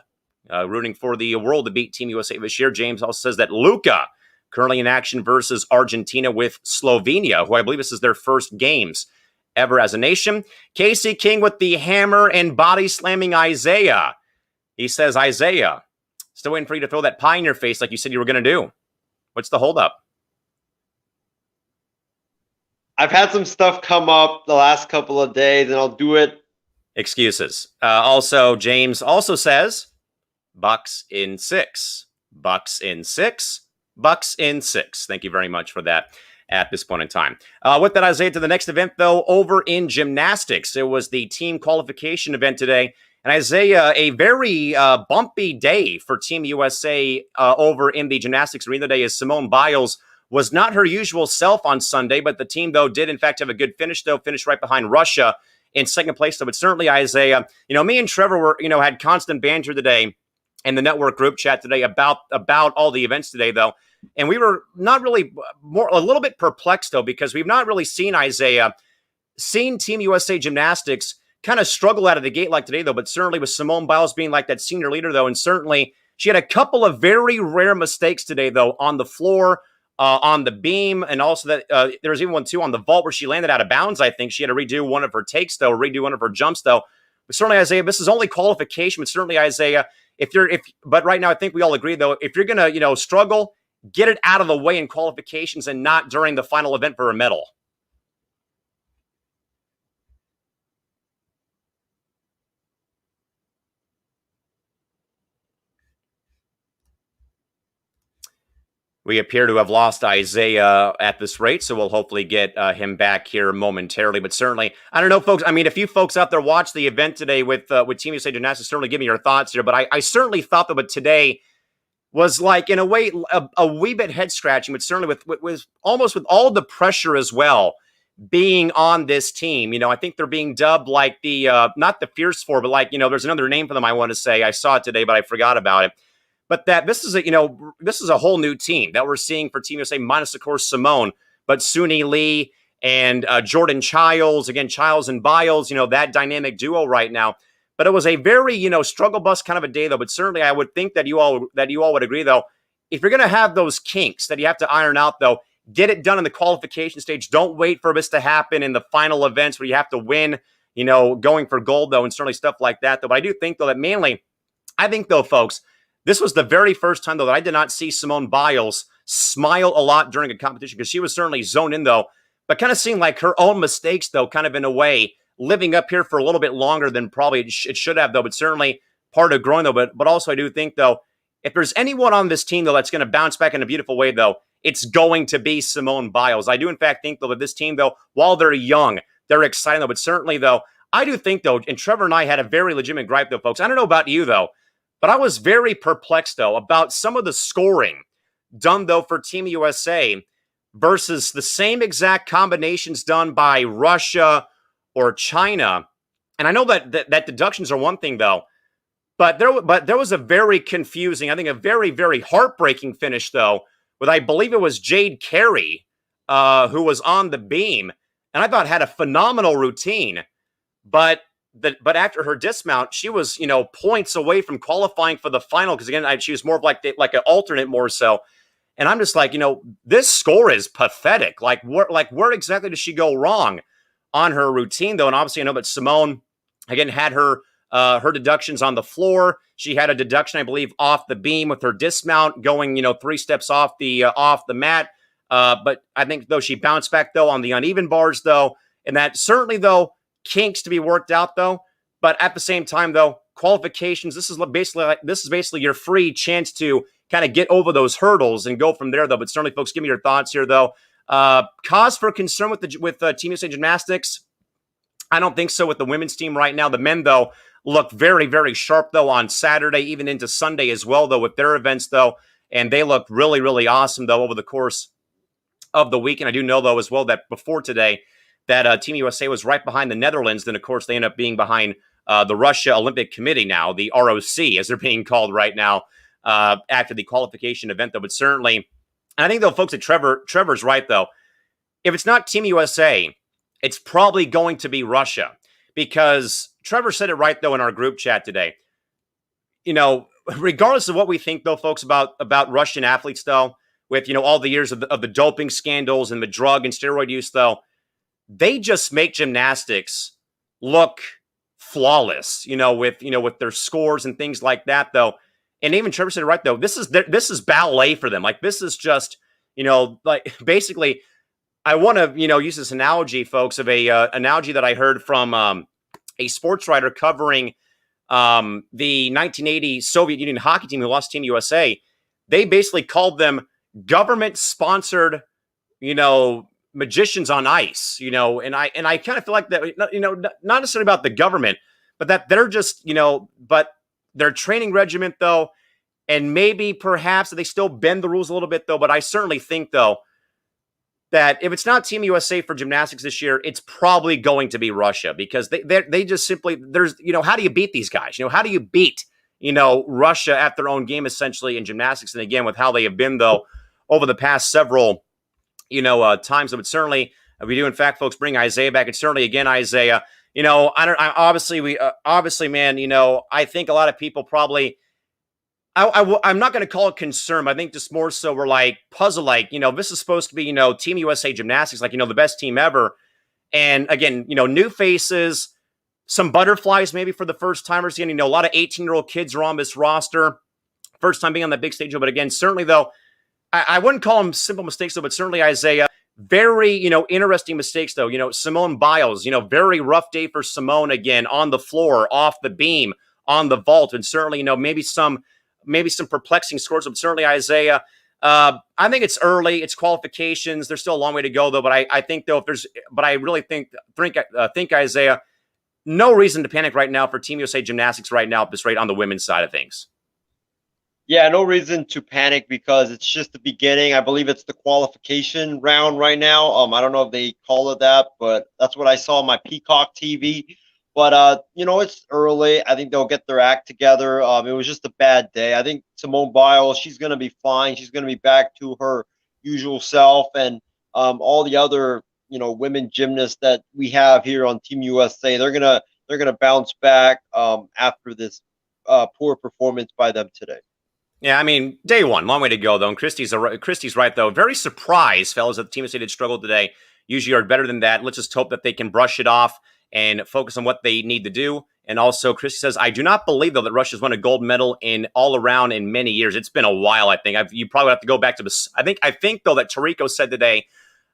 Rooting for the world to beat Team USA this year. James also says that Luka, currently in action versus Argentina with Slovenia, who I believe this is their first games ever as a nation. Casey King with the hammer and body slamming Isaiah. He says, Isaiah, still waiting for you to throw that pie in your face like you said you were going to do. What's the holdup? I've had some stuff come up the last couple of days, and I'll do it. Excuses. Also, James also says, Bucks in 6. Bucks in 6. Bucks in 6. Thank you very much for that. at this point in time. With that, Isaiah, to the next event, though, over in gymnastics. It was the team qualification event today. And Isaiah, a very bumpy day for Team USA over in the gymnastics arena today, as Simone Biles was not her usual self on Sunday, but the team, though, did in fact have a good finish, though, finished right behind Russia in second place. So, but certainly, Isaiah, me and Trevor were, had constant banter today in the network group chat today about all the events today, though. And we were not really a little bit perplexed, though, because we've not really seen Team USA Gymnastics kind of struggle out of the gate like today, though. But certainly with Simone Biles being like that senior leader, though, and certainly she had a couple of very rare mistakes today, though, on the floor, on the beam, and also that there was even one, too, on the vault where she landed out of bounds, I think. She had to redo one of her takes, though, redo one of her jumps, though. But certainly, Isaiah, this is only qualification, but certainly, Isaiah, but right now, I think we all agree, though, if you're going to, struggle, get it out of the way in qualifications and not during the final event for a medal. We appear to have lost Isaiah at this rate, so we'll hopefully get him back here momentarily. But certainly, I don't know, folks. I mean, if you folks out there watch the event today with Team USA Gymnastics, certainly give me your thoughts here. But I certainly thought that today was like, in a way, a wee bit head-scratching, but certainly with almost with all the pressure as well being on this team. I think they're being dubbed like the, not the Fierce Four, but like, there's another name for them I want to say. I saw it today, but I forgot about it. But that this is a whole new team that we're seeing for Team USA, minus, of course, Simone, but Suni Lee and Jordan Childs, again, Childs and Biles, that dynamic duo right now. But it was a very, struggle bus kind of a day, though. But certainly I would think that you all would agree, though, if you're going to have those kinks that you have to iron out, though, get it done in the qualification stage. Don't wait for this to happen in the final events where you have to win, going for gold, though, and certainly stuff like that, though. But I do think, though, that mainly, I think, though, folks, this was the very first time, though, that I did not see Simone Biles smile a lot during a competition, because she was certainly zoned in, though, but kind of seeing like her own mistakes, though, kind of in a way, living up here for a little bit longer than probably it should have, though, but certainly part of growing, though. But also I do think, though, if there's anyone on this team, though, that's going to bounce back in a beautiful way, though, it's going to be Simone Biles. I do, in fact, think, though, that this team, though, while they're young, they're exciting, though, but certainly, though, I do think, though, and Trevor and I had a very legitimate gripe, though, folks. I don't know about you, though, but I was very perplexed, though, about some of the scoring done, though, for Team USA versus the same exact combinations done by Russia or China. And I know that deductions are one thing, though, but there was a very confusing, I think a very, very heartbreaking finish, though, with, I believe it was Jade Carey, who was on the beam, and I thought had a phenomenal routine, but after her dismount, she was, points away from qualifying for the final, because again, she was more of like an alternate more so. And I'm just like, this score is pathetic. Like where exactly did she go wrong on her routine, though? And obviously, I know that Simone, again, had her deductions on the floor. She had a deduction, I believe, off the beam with her dismount, going, 3 steps off the mat. But I think, though, she bounced back, though, on the uneven bars, though. And that certainly, though, kinks to be worked out, though. But at the same time, though, qualifications, this is basically your free chance to kind of get over those hurdles and go from there, though. But certainly, folks, give me your thoughts here, though. Cause for concern with Team USA Gymnastics? I don't think so with the women's team right now. The men, though, look very, very sharp, though, on Saturday, even into Sunday as well, though, with their events, though. And they look really, really awesome, though, over the course of the week. And I do know, though, as well, that before today, that Team USA was right behind the Netherlands. Then, of course, they end up being behind the Russia Olympic Committee now, the ROC, as they're being called right now, after the qualification event, though. But certainly, and I think, though, folks, that Trevor's right, though. If it's not Team USA, it's probably going to be Russia, because Trevor said it right, though, in our group chat today. Regardless of what we think, though, folks, about Russian athletes, though, with, all the years of the doping scandals and the drug and steroid use, though, they just make gymnastics look flawless, with their scores and things like that, though. And even Trevor said it right, though. This is ballet for them. Like, this is just, like, basically, I want to, use this analogy, folks, of a analogy that I heard from a sports writer covering the 1980 Soviet Union hockey team who lost Team USA. They basically called them government-sponsored magicians on ice, and I kind of feel like that, not necessarily about the government, but that they're just, but their training regiment though, and maybe perhaps they still bend the rules a little bit though, but I certainly think though that if it's not Team USA for gymnastics this year, it's probably going to be Russia, because they just simply, how do you beat these guys? How do you beat, Russia at their own game essentially in gymnastics? And again, with how they have been though over the past several times. But certainly, we do, in fact, folks, bring Isaiah back. And certainly, again, Isaiah, obviously, man, I think a lot of people probably, I'm not going to call it concern, but I think just more so we're like puzzle, like, this is supposed to be, Team USA Gymnastics, like, the best team ever. And again, new faces, some butterflies maybe for the first timers. Again, a lot of 18-year-old kids are on this roster. First time being on that big stage. But again, certainly, though, I wouldn't call them simple mistakes, though, but certainly Isaiah, very, interesting mistakes, though. Simone Biles, very rough day for Simone again, on the floor, off the beam, on the vault. And certainly, maybe some perplexing scores, but certainly Isaiah, I think it's early, it's qualifications. There's still a long way to go, though. But I think, though, I really think Isaiah, no reason to panic right now for Team USA Gymnastics right now at this rate on the women's side of things. Yeah, no reason to panic because it's just the beginning. I believe it's the qualification round right now. I don't know if they call it that, but that's what I saw on my Peacock TV. But, it's early. I think they'll get their act together. It was just a bad day. I think Simone Biles, she's going to be fine. She's going to be back to her usual self. And all the other, women gymnasts that we have here on Team USA, they're gonna bounce back after this poor performance by them today. Yeah, I mean, day one, long way to go, though. And Christy's right, though. Very surprised, fellas, that the Team USA did struggle today. Usually are better than that. Let's just hope that they can brush it off and focus on what they need to do. And also, Christy says, I do not believe, though, that Russia's won a gold medal in all around in many years. It's been a while, I think. You probably have to go back to the... I think, though, that Tarico said today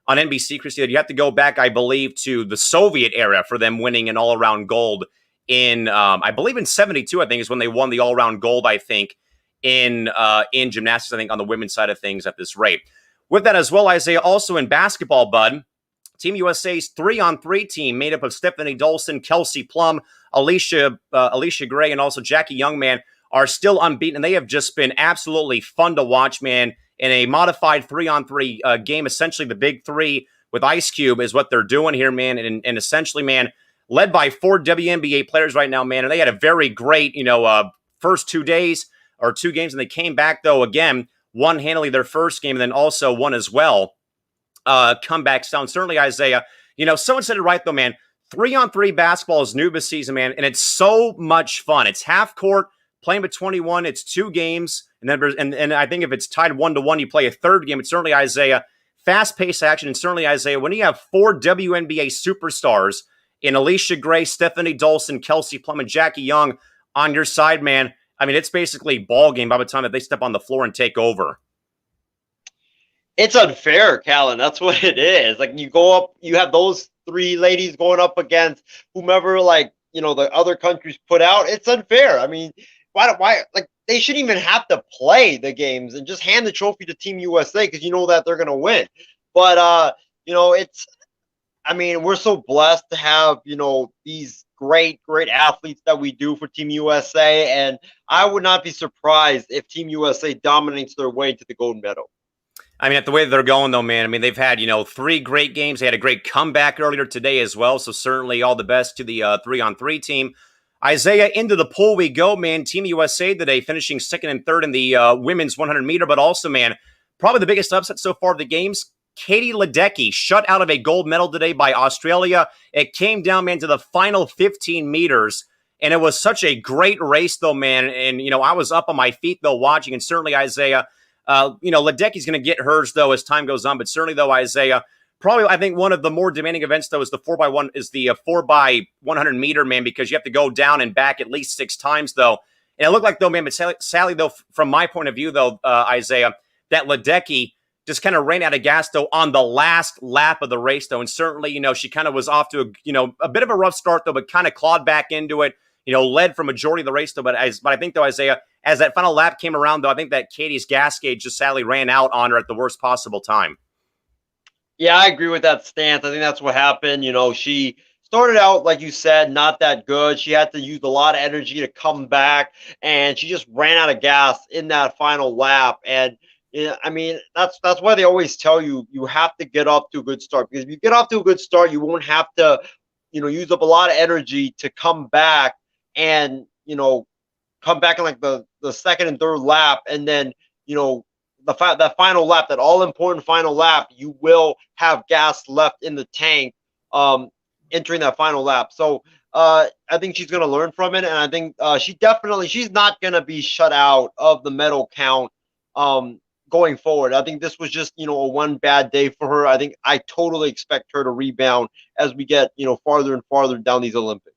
on NBC, Christy, that you have to go back, I believe, to the Soviet era for them winning an all-around gold in, I believe in 72, I think, is when they won the all-around gold, I think, in gymnastics, I think, on the women's side of things at this rate. With that as well, Isaiah, also in basketball, bud, Team USA's 3-on-3 team made up of Stephanie Dolson, Kelsey Plum, Alicia Gray, and also Jackie Youngman are still unbeaten, and they have just been absolutely fun to watch, man, in a modified 3-on-3 game. Essentially, the big three with Ice Cube is what they're doing here, man, and essentially, man, led by 4 WNBA players right now, man, and they had a very great, first 2 days, or 2 games, and they came back, though, again, won handily their first game, and then also won as well. Comebacks down. Certainly, Isaiah, someone said it right, though, man. 3-on-3 basketball is new this season, man, and it's so much fun. It's half court, playing with 21. It's 2 games, and then and I think if it's tied 1-1, you play a third game. It's certainly, Isaiah, fast-paced action, and certainly, Isaiah, when you have 4 WNBA superstars in Alicia Gray, Stephanie Dolson, Kelsey Plum, and Jackie Young on your side, man, I mean, it's basically ball game by the time that they step on the floor and take over. It's unfair, Callan. That's what it is. Like, you go up, you have those 3 ladies going up against whomever, the other countries put out. It's unfair. I mean, why, they shouldn't even have to play the games and just hand the trophy to Team USA because you know that they're going to win. But, we're so blessed to have, these great athletes that we do for Team USA. And I would not be surprised if Team USA dominates their way to the gold medal. I mean, at the way that they're going, though, man, I mean, they've had, 3 great games. They had a great comeback earlier today as well. So certainly all the best to the 3-on-3 team. Isaiah, into the pool we go, man. Team USA today finishing 2nd and 3rd in the women's 100-meter. But also, man, probably the biggest upset so far of the games, Katie Ledecky shut out of a gold medal today by Australia. It came down, man, to the final 15 meters. And it was such a great race, though, man. And, I was up on my feet, though, watching. And certainly, Isaiah, Ledecky's going to get hers, though, as time goes on. But certainly, though, Isaiah, probably, I think one of the more demanding events, though, is the 4x100 meter, man, because you have to go down and back at least 6 times, though. And it looked like, though, man, but Sally, though, from my point of view, though, Isaiah, that Ledecky just kind of ran out of gas, though, on the last lap of the race, though. And certainly, she kind of was off to a bit of a rough start, though, but kind of clawed back into it, led for majority of the race, though. But I think, though, Isaiah, as that final lap came around, though, I think that Katie's gas gauge just sadly ran out on her at the worst possible time. Yeah, I agree with that stance. I think that's what happened. She started out, like you said, not that good. She had to use a lot of energy to come back, and she just ran out of gas in that final lap. And yeah, I mean, that's why they always tell you you have to get off to a good start, because if you get off to a good start, you won't have to, use up a lot of energy to come back and come back in like the second and third lap, and then you know that final lap, that all important final lap, you will have gas left in the tank, um, entering that final lap. So I think she's going to learn from it, and I think she's not going to be shut out of the medal count going forward. I think this was just a one bad day for her. I totally expect her to rebound as we get farther and farther down these Olympics.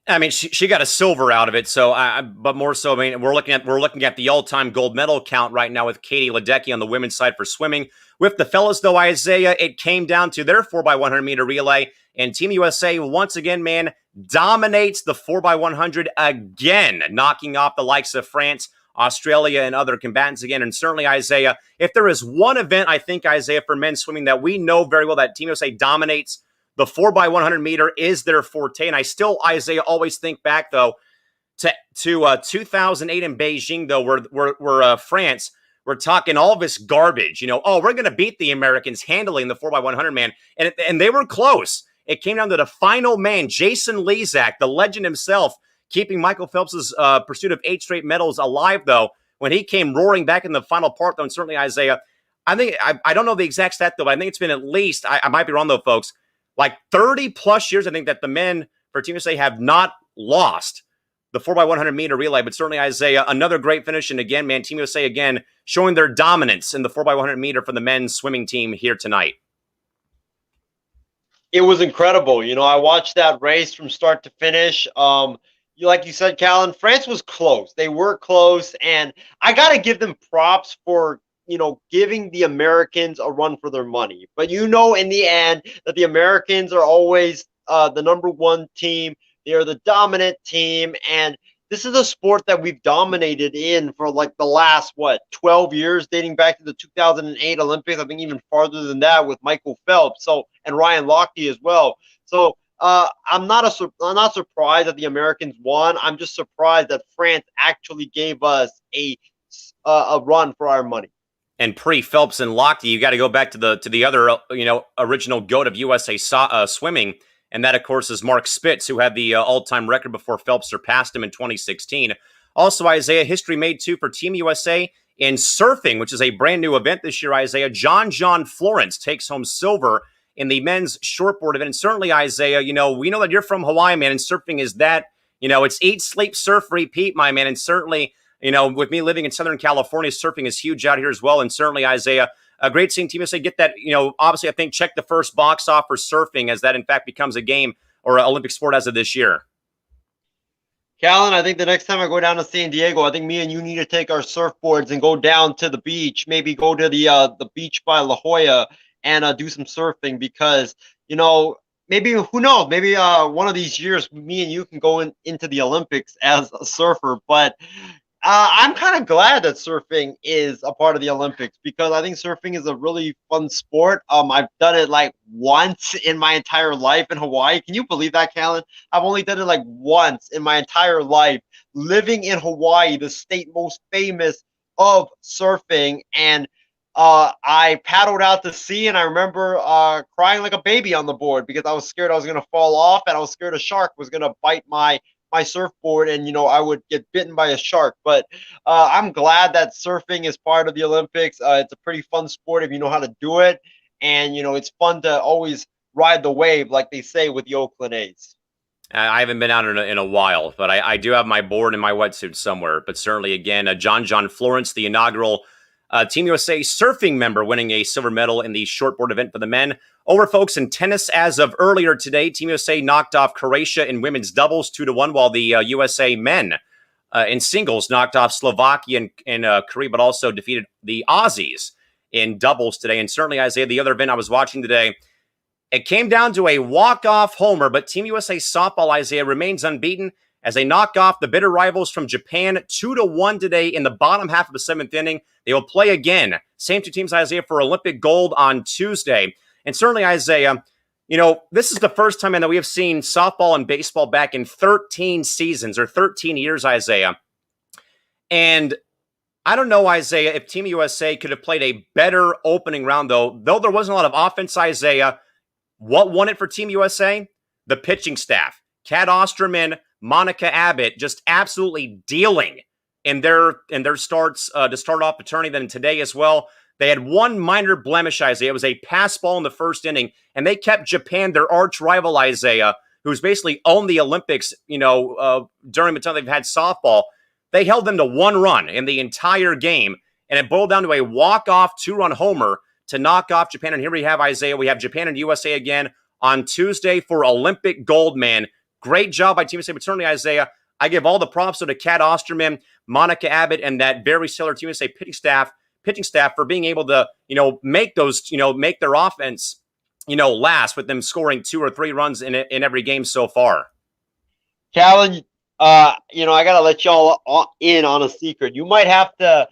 I mean, she got a silver out of it. So, but more so, I mean, we're looking at the all-time gold medal count right now with Katie Ledecky on the women's side for swimming. With the fellas, though, Isaiah, it came down to their 4x100 meter relay, and Team USA once again, man, dominates the 4x100 again, knocking off the likes of France, Australia, and other combatants again. And certainly, Isaiah, if there is one event, I think, Isaiah, for men's swimming that we know very well that Team USA dominates, the 4x100 meter is their forte. And I still, Isaiah, always think back, though, to 2008 in Beijing, though, where France were talking all this garbage. Oh, we're going to beat the Americans handily in the 4x100, man. And they were close. It came down to the final man, Jason Lezak, the legend himself, keeping Michael Phelps's pursuit of 8 straight medals alive, though, when he came roaring back in the final part, though. And certainly, Isaiah, I think, I don't know the exact stat, though, but I think it's been at least, I might be wrong, though, folks, like 30 plus years, I think, that the men for Team USA have not lost the 4x100 meter relay. But certainly, Isaiah, another great finish. And again, man, Team USA again showing their dominance in the 4x100 meter for the men's swimming team here tonight. It was incredible. I watched that race from start to finish. Like you said, Callan, France was close. They were close, and I got to give them props for giving the Americans a run for their money. But in the end, that the Americans are always the number one team. They are the dominant team. And this is a sport that we've dominated in for like the last, 12 years, dating back to the 2008 Olympics. I think even farther than that with Michael Phelps and Ryan Lochte as well. So I'm not surprised that the Americans won. I'm just surprised that France actually gave us a run for our money. And pre-Phelps and Lochte, you got to go back to the other original GOAT of USA swimming, and that of course is Mark Spitz, who had the all-time record before Phelps surpassed him in 2016. Also, Isaiah, history made too for Team USA in surfing, which is a brand new event this year. Isaiah, John Florence takes home silver in the men's shortboard event. And certainly, Isaiah, we know that you're from Hawaii, man, and surfing is that it's eat, sleep, surf, repeat, my man, and certainly. With me living in Southern California, surfing is huge out here as well. And certainly, Isaiah, a great seeing Team USA get that, obviously, I think, check the first box off for surfing as that, in fact, becomes a game or an Olympic sport as of this year. Callan, I think the next time I go down to San Diego, I think me and you need to take our surfboards and go down to the beach, maybe go to the beach by La Jolla and do some surfing because, maybe, who knows, maybe one of these years, me and you can go into the Olympics as a surfer. But I'm kind of glad that surfing is a part of the Olympics because I think surfing is a really fun sport. I've done it like once in my entire life in Hawaii. Can you believe that, Callan? I've only done it like once in my entire life, living in Hawaii, the state most famous of surfing. And I paddled out to sea, and I remember crying like a baby on the board because I was scared I was going to fall off, and I was scared a shark was going to bite my surfboard and I would get bitten by a shark. But I'm glad that surfing is part of the Olympics. It's a pretty fun sport if you know how to do it, and it's fun to always ride the wave, like they say with the Oakland A's. I haven't been out in a while, but I do have my board and my wetsuit somewhere. But certainly, again, John Florence, the inaugural Team USA surfing member, winning a silver medal in the shortboard event for the men. Over, folks, in tennis, as of earlier today, Team USA knocked off Croatia in women's doubles 2-1, while the USA men in singles knocked off Slovakia and Korea, but also defeated the Aussies in doubles today. And certainly, Isaiah, the other event I was watching today, it came down to a walk-off homer, but Team USA softball, Isaiah, remains unbeaten as they knock off the bitter rivals from Japan 2-1 today in the bottom half of the seventh inning. They will play again. Same two teams, Isaiah, for Olympic gold on Tuesday. And certainly, Isaiah, this is the first time that we have seen softball and baseball back in 13 seasons or 13 years, Isaiah. And I don't know, Isaiah, if Team USA could have played a better opening round, though. Though there wasn't a lot of offense, Isaiah, what won it for Team USA? The pitching staff. Kat Osterman, Monica Abbott, just absolutely dealing in their starts to start off the tourney. Then today as well, they had one minor blemish, Isaiah. It was a pass ball in the first inning, and they kept Japan, their arch rival, Isaiah, who's basically owned the Olympics, during the time they've had softball. They held them to one run in the entire game, and it boiled down to a walk-off two-run homer to knock off Japan. And here we have, Isaiah, we have Japan and USA again on Tuesday for Olympic gold, man. Great job by Team USA. But certainly, Isaiah, I give all the props to Kat Osterman, Monica Abbott, and that very stellar Team USA pitching staff for being able to, make their offense, last with them scoring 2 or 3 runs in every game so far. Callan, I got to let y'all in on a secret. You might have to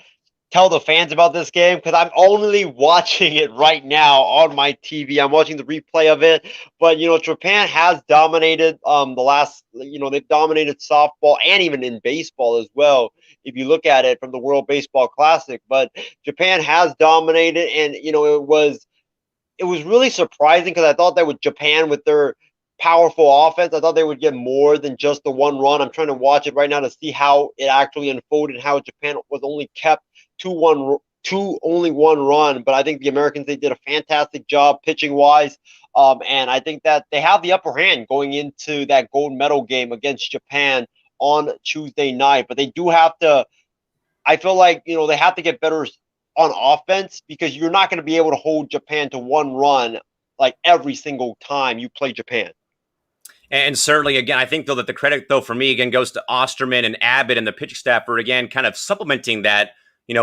tell the fans about this game because I'm only watching it right now on my TV. I'm watching the replay of it. But, Japan has dominated they've dominated softball and even in baseball as well, if you look at it from the World Baseball Classic. But Japan has dominated, and, it was really surprising because I thought that with Japan, with their powerful offense, I thought they would get more than just the one run. I'm trying to watch it right now to see how it actually unfolded, how Japan was only kept to only one run. But I think the Americans, they did a fantastic job pitching wise. And I think that they have the upper hand going into that gold medal game against Japan on Tuesday night. But they do have to, I feel like, they have to get better on offense because you're not going to be able to hold Japan to one run like every single time you play Japan. And certainly, again, I think, though, that the credit, though, for me, again, goes to Osterman and Abbott and the pitching staff for, again, kind of supplementing that,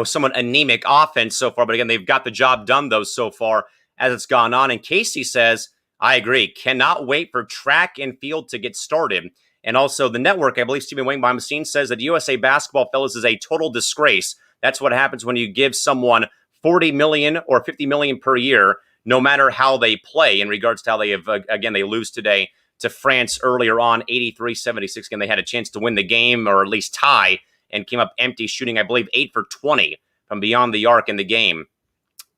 somewhat anemic offense so far. But, again, they've got the job done, though, so far as it's gone on. And Casey says, I agree, cannot wait for track and field to get started. And also the network, I believe Stephen Wayne behind the scenes says that USA basketball, fellas, is a total disgrace. That's what happens when you give someone $40 million or $50 million per year, no matter how they play, in regards to how they have, again, they lose today to France earlier on, 83-76. Again, they had a chance to win the game or at least tie and came up empty, shooting, I believe, 8 for 20 from beyond the arc in the game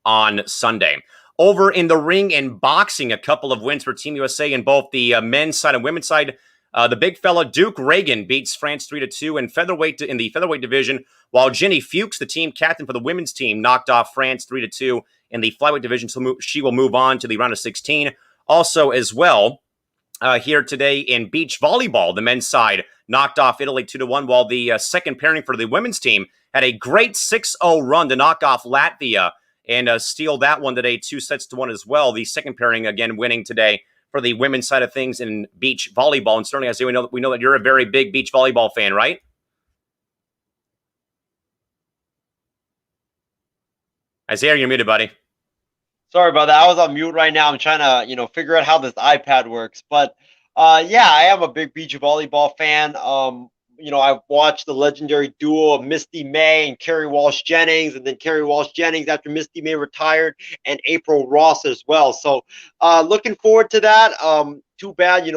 on Sunday. Over in the ring and boxing, a couple of wins for Team USA in both the men's side and women's side. The big fella Duke Reagan beats France 3-2 in the featherweight division, while Jenny Fuchs, the team captain for the women's team, knocked off France 3-2 in the flyweight division. So she will move on to the round of 16. Also, as well, here today in beach volleyball, the men's side knocked off Italy 2-1, while the second pairing for the women's team had a great 6-0 run to knock off Latvia and steal that one today, 2-1 as well. The second pairing, again, winning today for the women's side of things in beach volleyball. And certainly, Isaiah, we know that you're a very big beach volleyball fan, right? Isaiah, you're muted, buddy. Sorry about that. I was on mute right now. I'm trying to, figure out how this iPad works. But yeah, I am a big beach volleyball fan. I've watched the legendary duo of Misty May and Kerry Walsh Jennings, and then Kerry Walsh Jennings after Misty May retired, and April Ross as well. So looking forward to that. Too bad,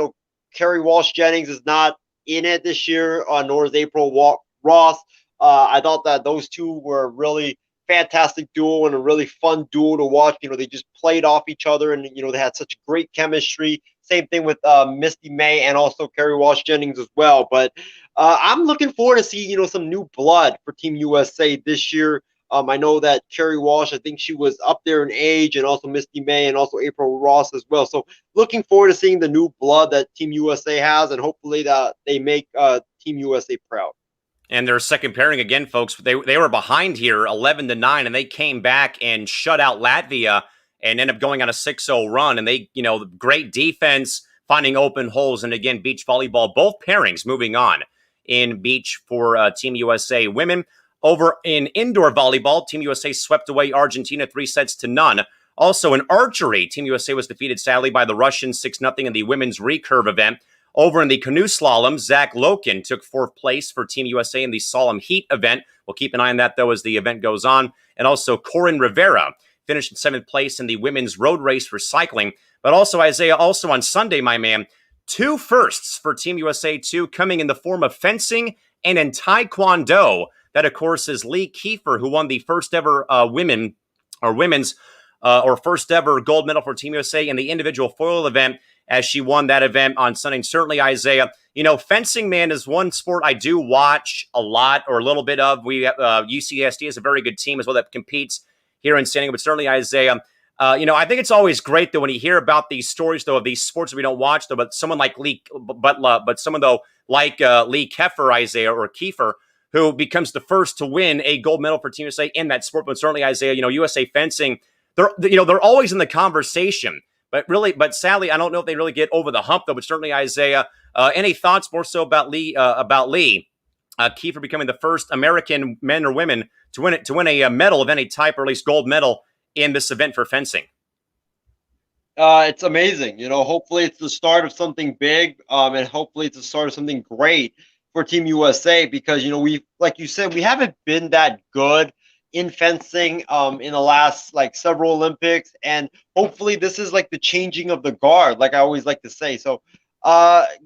Kerry Walsh Jennings is not in it this year, nor is April Ross. I thought that those two were really fantastic duo and a really fun duo to watch. They just played off each other, and they had such great chemistry. Same thing with Misty May and also Kerry Walsh Jennings as well. But I'm looking forward to see some new blood for Team USA this year. I know that Kerry Walsh, I think she was up there in age, and also Misty May and also April Ross as well. So looking forward to seeing the new blood that Team USA has, and hopefully that they make Team USA proud. And their second pairing again, folks, they were behind here 11-9, and they came back and shut out Latvia and ended up going on a 6-0 run. And they, great defense, finding open holes. And again, beach volleyball, both pairings moving on in beach for Team USA women. Over in indoor volleyball, Team USA swept away Argentina 3-0. Also in archery, Team USA was defeated sadly by the Russians 6-0 in the women's recurve event. Over in the canoe slalom, Zach Loken took 4th place for Team USA in the slalom heat event. We'll keep an eye on that, though, as the event goes on. And also, Corin Rivera finished in 7th place in the women's road race for cycling. But also, Isaiah, also on Sunday, my man, 2 firsts for Team USA 2 coming in the form of fencing and in taekwondo. That, of course, is Lee Kiefer, who won the first ever women's first ever gold medal for Team USA in the individual foil event, as she won that event on Sunday. And certainly, Isaiah, fencing, man, is one sport I do watch a lot or a little bit of. We UCSD is a very good team as well that competes here in San Diego. But certainly, Isaiah, I think it's always great though when you hear about these stories though of these sports that we don't watch though. But someone like Lee Kiefer, Isaiah, or Kiefer, who becomes the first to win a gold medal for Team USA in that sport. But certainly, Isaiah, USA fencing, they're always in the conversation. But sadly, I don't know if they really get over the hump though. But certainly, Isaiah, any thoughts more so about Lee Kiefer becoming the first American men or women to win a medal of any type, or at least gold medal in this event for fencing? It's amazing. Hopefully it's the start of something big, and hopefully it's the start of something great for Team USA, because we, like you said, we haven't been that good in fencing in the last several Olympics, and hopefully this is the changing of the guard, like I always like to say. So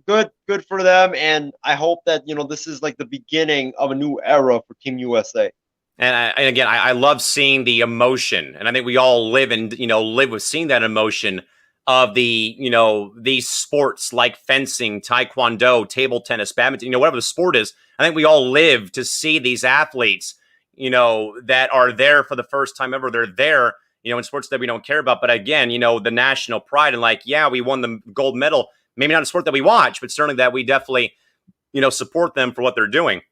good for them, and I hope that this is the beginning of a new era for Team USA. And again, I love seeing the emotion, and I think we all live with seeing that emotion of these sports like fencing, taekwondo, table tennis, badminton, whatever the sport is. I think we all live to see these athletes, that are there for the first time ever. They're there, in sports that we don't care about. But again, the national pride, and we won the gold medal. Maybe not a sport that we watch, but certainly that we definitely, support them for what they're doing.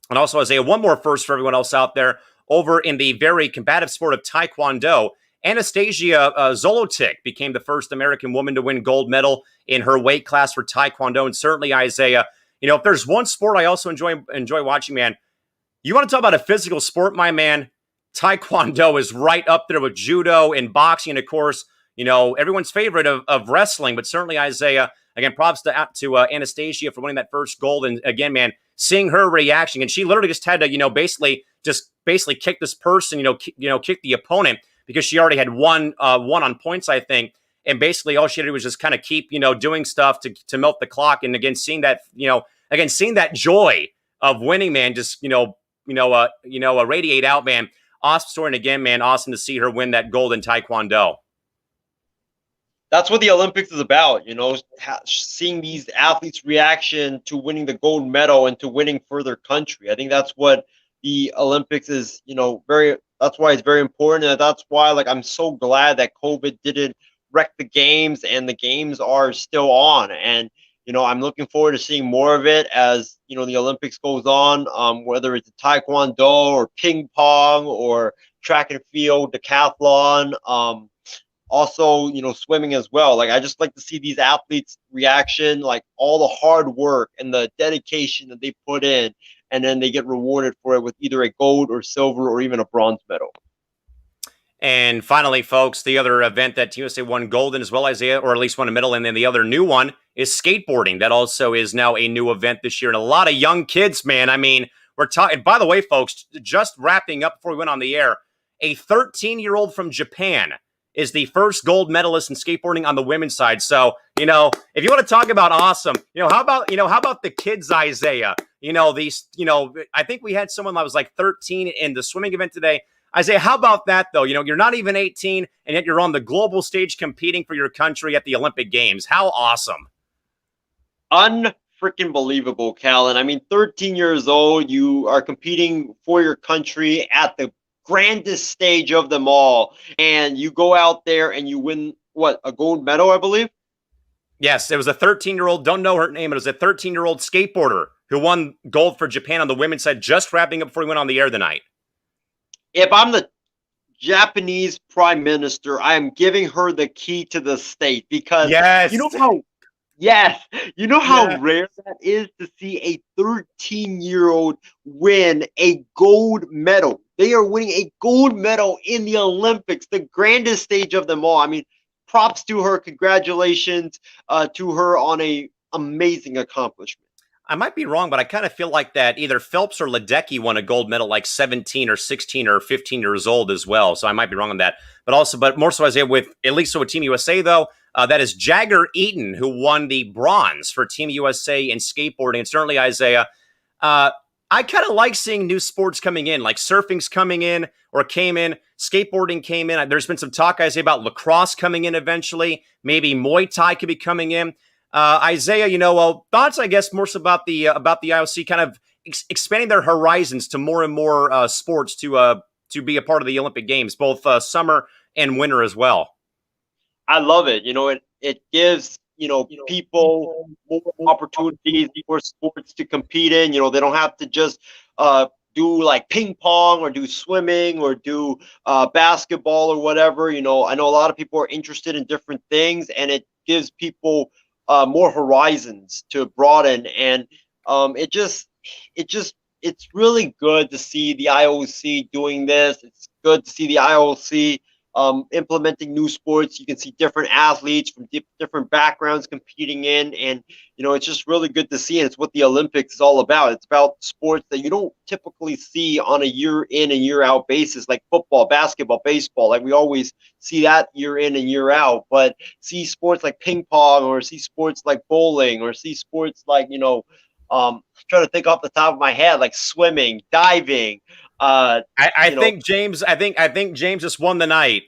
And also, Isaiah, one more first for everyone else out there. Over in the very combative sport of taekwondo, Anastasia Zolotic became the first American woman to win gold medal in her weight class for taekwondo. And certainly, Isaiah, if there's one sport I also enjoy watching, man, you want to talk about a physical sport, my man, taekwondo is right up there with judo and boxing, and of course, everyone's favorite of wrestling. But certainly, Isaiah, again, props to Anastasia for winning that first gold. And again, man, seeing her reaction, and she literally just had to, basically kick this person, kick the opponent, because she already had won on points, I think. And basically all she had to do was just kind of keep, doing stuff to milk the clock. And again, seeing that joy of winning, man, just, radiate out, man. Awesome story. And again, man, awesome to see her win that gold in taekwondo. That's what the Olympics is about, seeing these athletes' reaction to winning the gold medal and to winning for their country. I think that's what the Olympics is, that's why it's very important. And that's why, I'm so glad that COVID didn't wreck the games, and the games are still on. And, I'm looking forward to seeing more of it as, the Olympics goes on, whether it's taekwondo or ping pong or track and field, decathlon, also, swimming as well. I just like to see these athletes' reaction, all the hard work and the dedication that they put in, and then they get rewarded for it with either a gold or silver or even a bronze medal. And finally, folks, the other event that USA won gold in as well, Isaiah, or at least won a medal, and then the other new one is skateboarding. That also is now a new event this year, and a lot of young kids, man. I mean, we're talking, by the way, folks, just wrapping up before we went on the air, a 13-year-old from Japan is the first gold medalist in skateboarding on the women's side. So, if you want to talk about awesome, how about the kids, Isaiah? I think we had someone that was 13 in the swimming event today. Isaiah, how about that, though? You're not even 18, and yet you're on the global stage competing for your country at the Olympic Games. How awesome. Unfreaking believable, Callan. I mean, 13 years old, you are competing for your country at the grandest stage of them all, and you go out there and you win a gold medal, I believe. Yes, it was a 13-year-old, don't know her name, it was a 13-year-old skateboarder who won gold for Japan on the women's side, just wrapping up before we went on the air tonight. If I'm the Japanese prime minister, I am giving her the key to the state, because yes, how rare that is to see a 13-year-old win a gold medal. They are winning a gold medal in the Olympics, the grandest stage of them all. I mean, props to her. Congratulations to her on a amazing accomplishment. I might be wrong, but I kind of feel like that either Phelps or Ledecky won a gold medal like 17 or 16 or 15 years old as well. So I might be wrong on that. But more so, Isaiah, with at least so with Team USA, though, that is Jagger Eaton, who won the bronze for Team USA in skateboarding. And certainly, Isaiah, I kind of like seeing new sports coming in, like surfing's coming in or came in, skateboarding came in. There's been some talk, Isaiah, about lacrosse coming in eventually. Maybe Muay Thai could be coming in. Isaiah, thoughts, I guess, more so about the IOC kind of expanding their horizons to more and more sports to be a part of the Olympic Games, both summer and winter as well. I love it. It gives people more opportunities, more sports to compete in. They don't have to just do like ping pong or do swimming or do basketball or whatever. I know a lot of people are interested in different things, and it gives people more horizons to broaden, and it's really good to see the IOC doing this. It's good to see the IOC implementing new sports. You can see different athletes from different backgrounds competing in, and it's just really good to see. And it's what the Olympics is all about. It's about sports that you don't typically see on a year in and year out basis, like football, basketball, baseball. Like we always see that year in and year out, but see sports like ping pong, or see sports like bowling, or see sports like trying to think off the top of my head, like swimming, diving. I think James just won the night.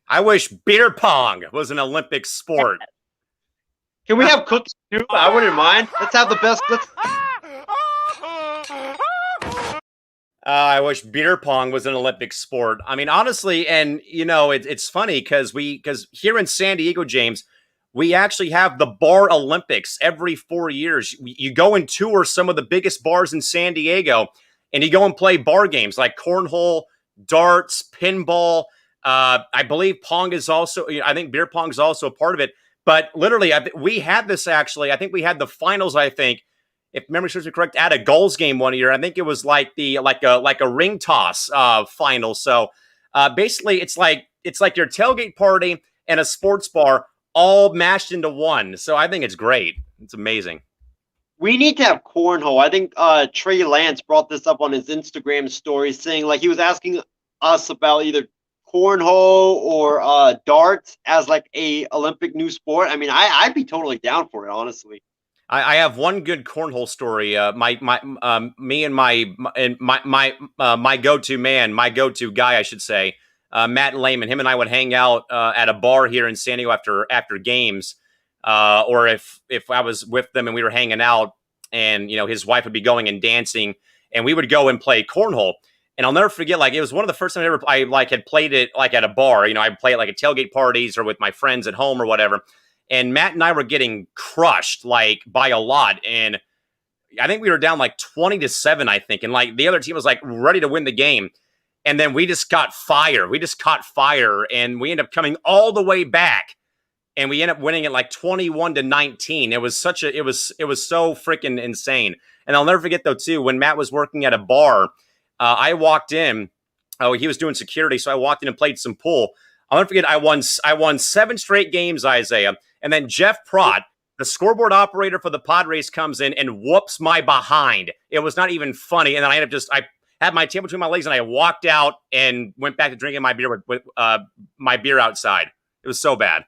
I wish beer pong was an Olympic sport. Can we have cookies too? I wouldn't mind. Let's have the best. I wish beer pong was an Olympic sport. I mean, honestly, and it's funny because here in San Diego, James, we actually have the Bar Olympics every 4 years. You go and tour some of the biggest bars in San Diego, and you go and play bar games like cornhole, darts, pinball. I believe pong is also, I think beer pong is also a part of it. But literally, we had this actually. I think we had the finals, if memory serves me correct, at a goals game one year. I think it was like a ring toss final. So basically, it's like your tailgate party and a sports bar all mashed into one. So I think it's great. It's amazing. We need to have cornhole. I think Trey Lance brought this up on his Instagram story, saying like he was asking us about either cornhole or darts as like a Olympic new sport. I mean, I'd be totally down for it, honestly. I have one good cornhole story. My go-to man, my go-to guy, I should say, Matt Lehman. Him and I would hang out at a bar here in San Diego after games. Or if I was with them and we were hanging out, and his wife would be going and dancing, and we would go and play cornhole. And I'll never forget, like it was one of the first times I had played it like at a bar. I'd play it like at tailgate parties or with my friends at home or whatever. And Matt and I were getting crushed like by a lot, and I think we were down like 20-7, I think, and like the other team was like ready to win the game. And then we just got fire. We just caught fire, and we ended up coming all the way back. And we ended up winning it like 21-19. It was so freaking insane. And I'll never forget though too, when Matt was working at a bar, I walked in. Oh, he was doing security, so I walked in and played some pool. I'll never forget. I won 7 straight games, Isaiah. And then Jeff Prott, the scoreboard operator for the Padres, comes in and whoops my behind. It was not even funny. And then I had my tail between my legs, and I walked out and went back to drinking my beer with my beer outside. It was so bad.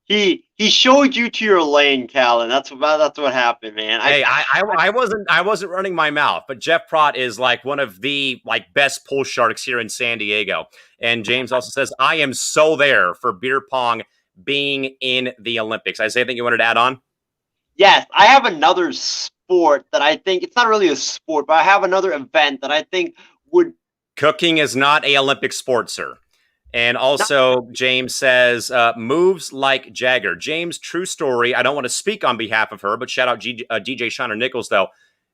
He showed you to your lane, Callan. That's what happened, man. Hey, I wasn't running my mouth, but Jeff Prott is like one of the best pool sharks here in San Diego. And James also says, I am so there for beer pong being in the Olympics. Isaiah, I think you wanted to add on? Yes, I have another sport that I think, it's not really a sport, but I have another event that I think would... Cooking is not a Olympic sport, sir. And also, James says, moves like Jagger. James, true story. I don't want to speak on behalf of her, but shout out DJ Shiner Nichols, though.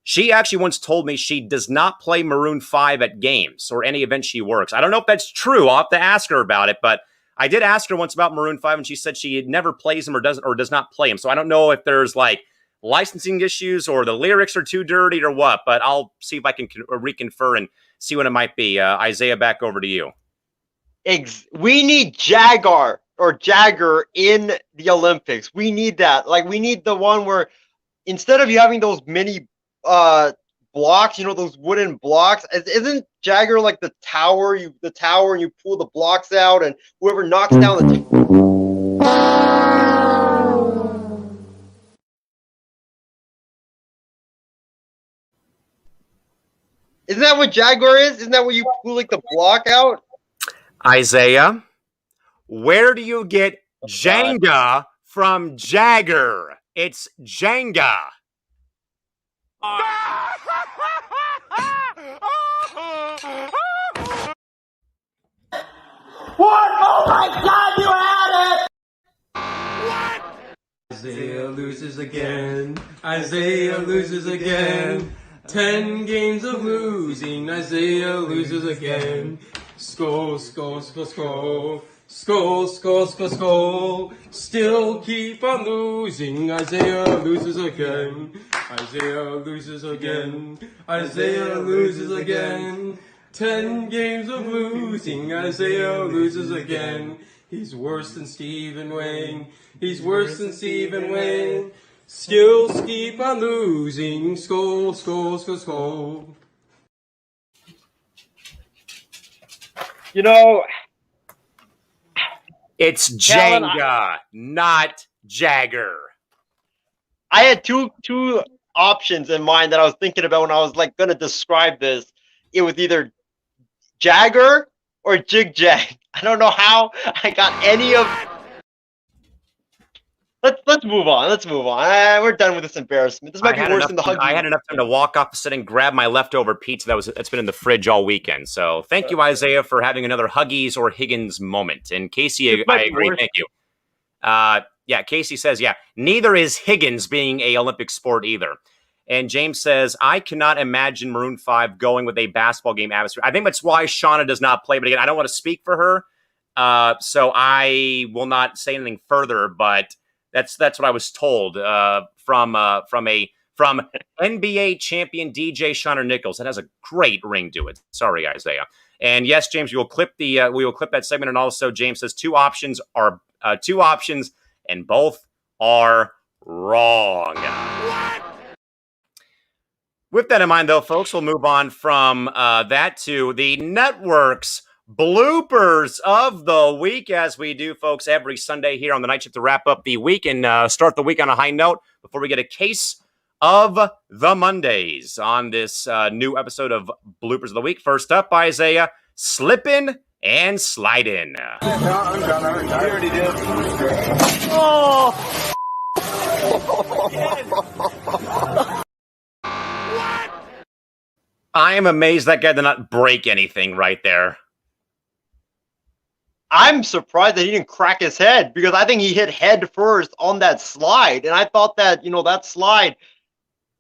She actually once told me she does not play Maroon 5 at games or any event she works. I don't know if that's true. I'll have to ask her about it, but I did ask her once about Maroon 5, and she said she never plays them or does not play them. So I don't know if there's licensing issues or the lyrics are too dirty or what, but I'll see if I can reconfer and see what it might be. Isaiah, back over to you. We need Jagger in the Olympics. We need that. We need the one where, instead of you having those mini blocks, those wooden blocks, isn't Jagger like the tower? The tower, and you pull the blocks out, and whoever knocks down the Isn't that what Jaguar is? Isn't that where you pull like the block out? Isaiah, where do you get Jenga from Jagger? It's Jenga. What? Oh my God, you had it! Isaiah loses again. Isaiah loses again. 10 games of losing. Isaiah loses again. Skull, skull, skull, skull. Skull, skull, skull, skull. Still keep on losing. Isaiah loses again. Isaiah loses again. Isaiah loses again. 10 games of losing. Isaiah loses again. He's worse than Stephen Wayne. He's worse than Stephen Wayne. Skills keep on losing. Skull, skull, skull, skull. It's Callan, Jenga, not Jagger. I had two options in mind that I was thinking about when I was like going to describe this. It was either Jagger or Jig Jag. I don't know how I got any of. Let's move on. Let's move on. We're done with this embarrassment. This might be worse than the hug. I had enough time to walk off the set and grab my leftover pizza that's been in the fridge all weekend. So thank you, Isaiah, for having another Huggies or Higgins moment. And Casey, I agree. Thank you. Yeah, Casey says, yeah, neither is Higgins being a Olympic sport either. And James says, I cannot imagine Maroon 5 going with a basketball game atmosphere. I think that's why Shauna does not play. But again, I don't want to speak for her. So I will not say anything further, but that's what I was told from NBA champion DJ Shauna Nichols. That has a great ring to it. Sorry, Isaiah. And yes, James, we will clip that segment. And also, James says two options, and both are wrong. What? With that in mind, though, folks, we'll move on from that to the network's bloopers of the week, as we do, folks, every Sunday here on the Night Shift to wrap up the week and start the week on a high note before we get a case of the Mondays on this new episode of Bloopers of the Week. First up, Isaiah, slipping and sliding. Oh. I am amazed that guy did not break anything right there. I'm surprised that he didn't crack his head because I think he hit head first on that slide. And I thought that, that slide,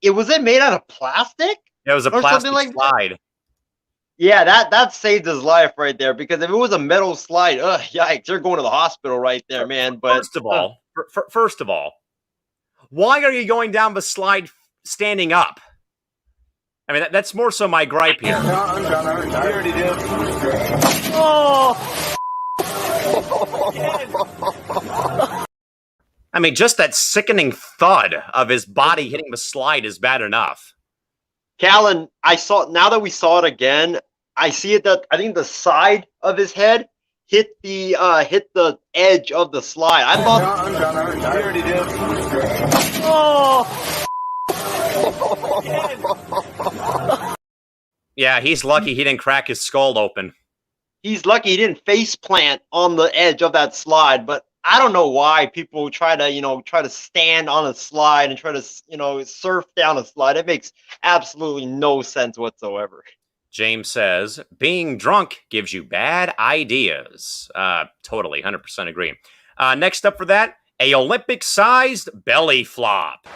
was it made out of plastic? It was a plastic slide. That? Yeah, that saved his life right there because if it was a metal slide, yikes, you're going to the hospital right there, man. But first of all, why are you going down the slide standing up? I mean, that's more so my gripe here. Oh! I mean, just that sickening thud of his body hitting the slide is bad enough. Callan, now that we saw it again, I see it that I think the side of his head hit the edge of the slide. I thought. Oh! Yeah, he's lucky he didn't crack his skull open. He's lucky he didn't face plant on the edge of that slide, but I don't know why people try to stand on a slide and try to, surf down a slide. It makes absolutely no sense whatsoever. James says, being drunk gives you bad ideas. Totally, 100% agree. Next up for that, a Olympic-sized belly flop.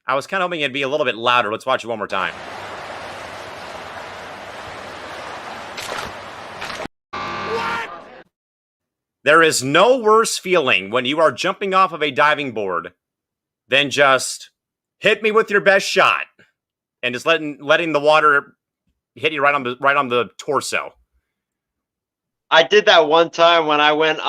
I was kind of hoping it'd be a little bit louder. Let's watch it one more time. What? There is no worse feeling when you are jumping off of a diving board than just hit me with your best shot and just letting the water hit you right on the torso. I did that one time when I went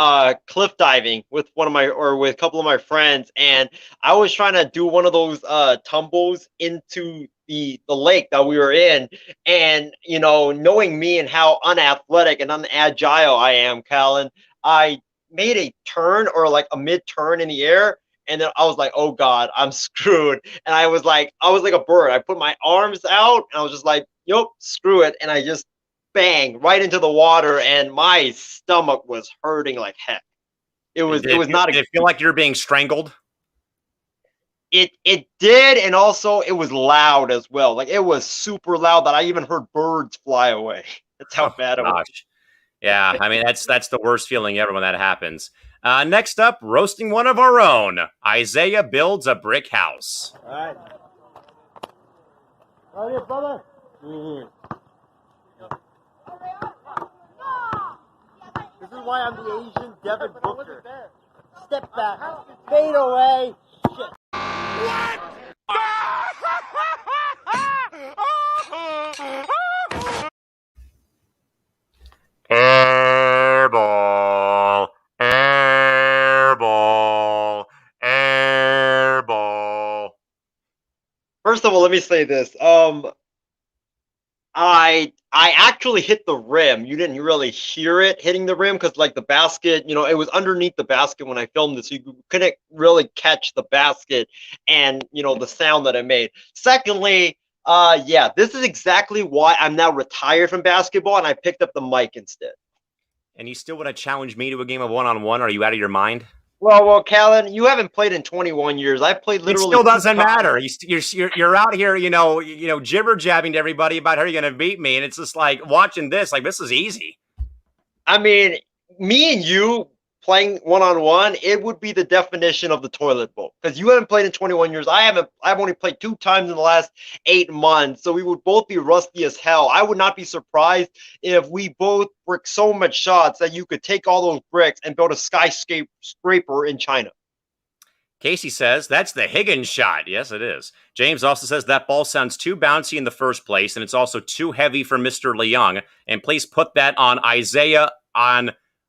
cliff diving with with a couple of my friends, and I was trying to do one of those tumbles into the lake that we were in, and knowing me and how unathletic and unagile I am, Callan, I made a turn or like a mid turn in the air. And then I was like, "Oh God, I'm screwed." And I was like a bird. I put my arms out, and I was just like, "Yup, screw it." And I just bang right into the water, and my stomach was hurting like heck. It was not Did it feel like you're being strangled? it did, and also it was loud as well. Like it was super loud that I even heard birds fly away. That's how bad it was. Gosh. Yeah, I mean that's the worst feeling ever when that happens. Next up, roasting one of our own. Isaiah builds a brick house. All right. Right here, brother. This is why I'm the Asian Devin Booker. Step back, fade away. Shit. Airball, airball, airball. First of all, let me say this. I actually hit the rim. You didn't really hear it hitting the rim because like the basket, it was underneath the basket when I filmed this. So you couldn't really catch the basket and the sound that it made. Secondly, yeah, this is exactly why I'm now retired from basketball and I picked up the mic instead. And you still want to challenge me to a game of one-on-one? Are you out of your mind? Well, Callan, you haven't played in 21 years. I played literally. It still doesn't matter. You're out here, jibber jabbing to everybody about how you're going to beat me, and it's just like watching this. Like this is easy. I mean, me and you playing one-on-one, it would be the definition of the toilet bowl because you haven't played in 21 years. I've only played 2 times in the last 8 months, so we would both be rusty as hell. I would not be surprised if we both brick so much shots that you could take all those bricks and build a skyscraper in China. Casey says that's the Higgins shot. Yes, it is. James also says that ball sounds too bouncy in the first place, and it's also too heavy for Mr. Leung. And please put that on Isaiah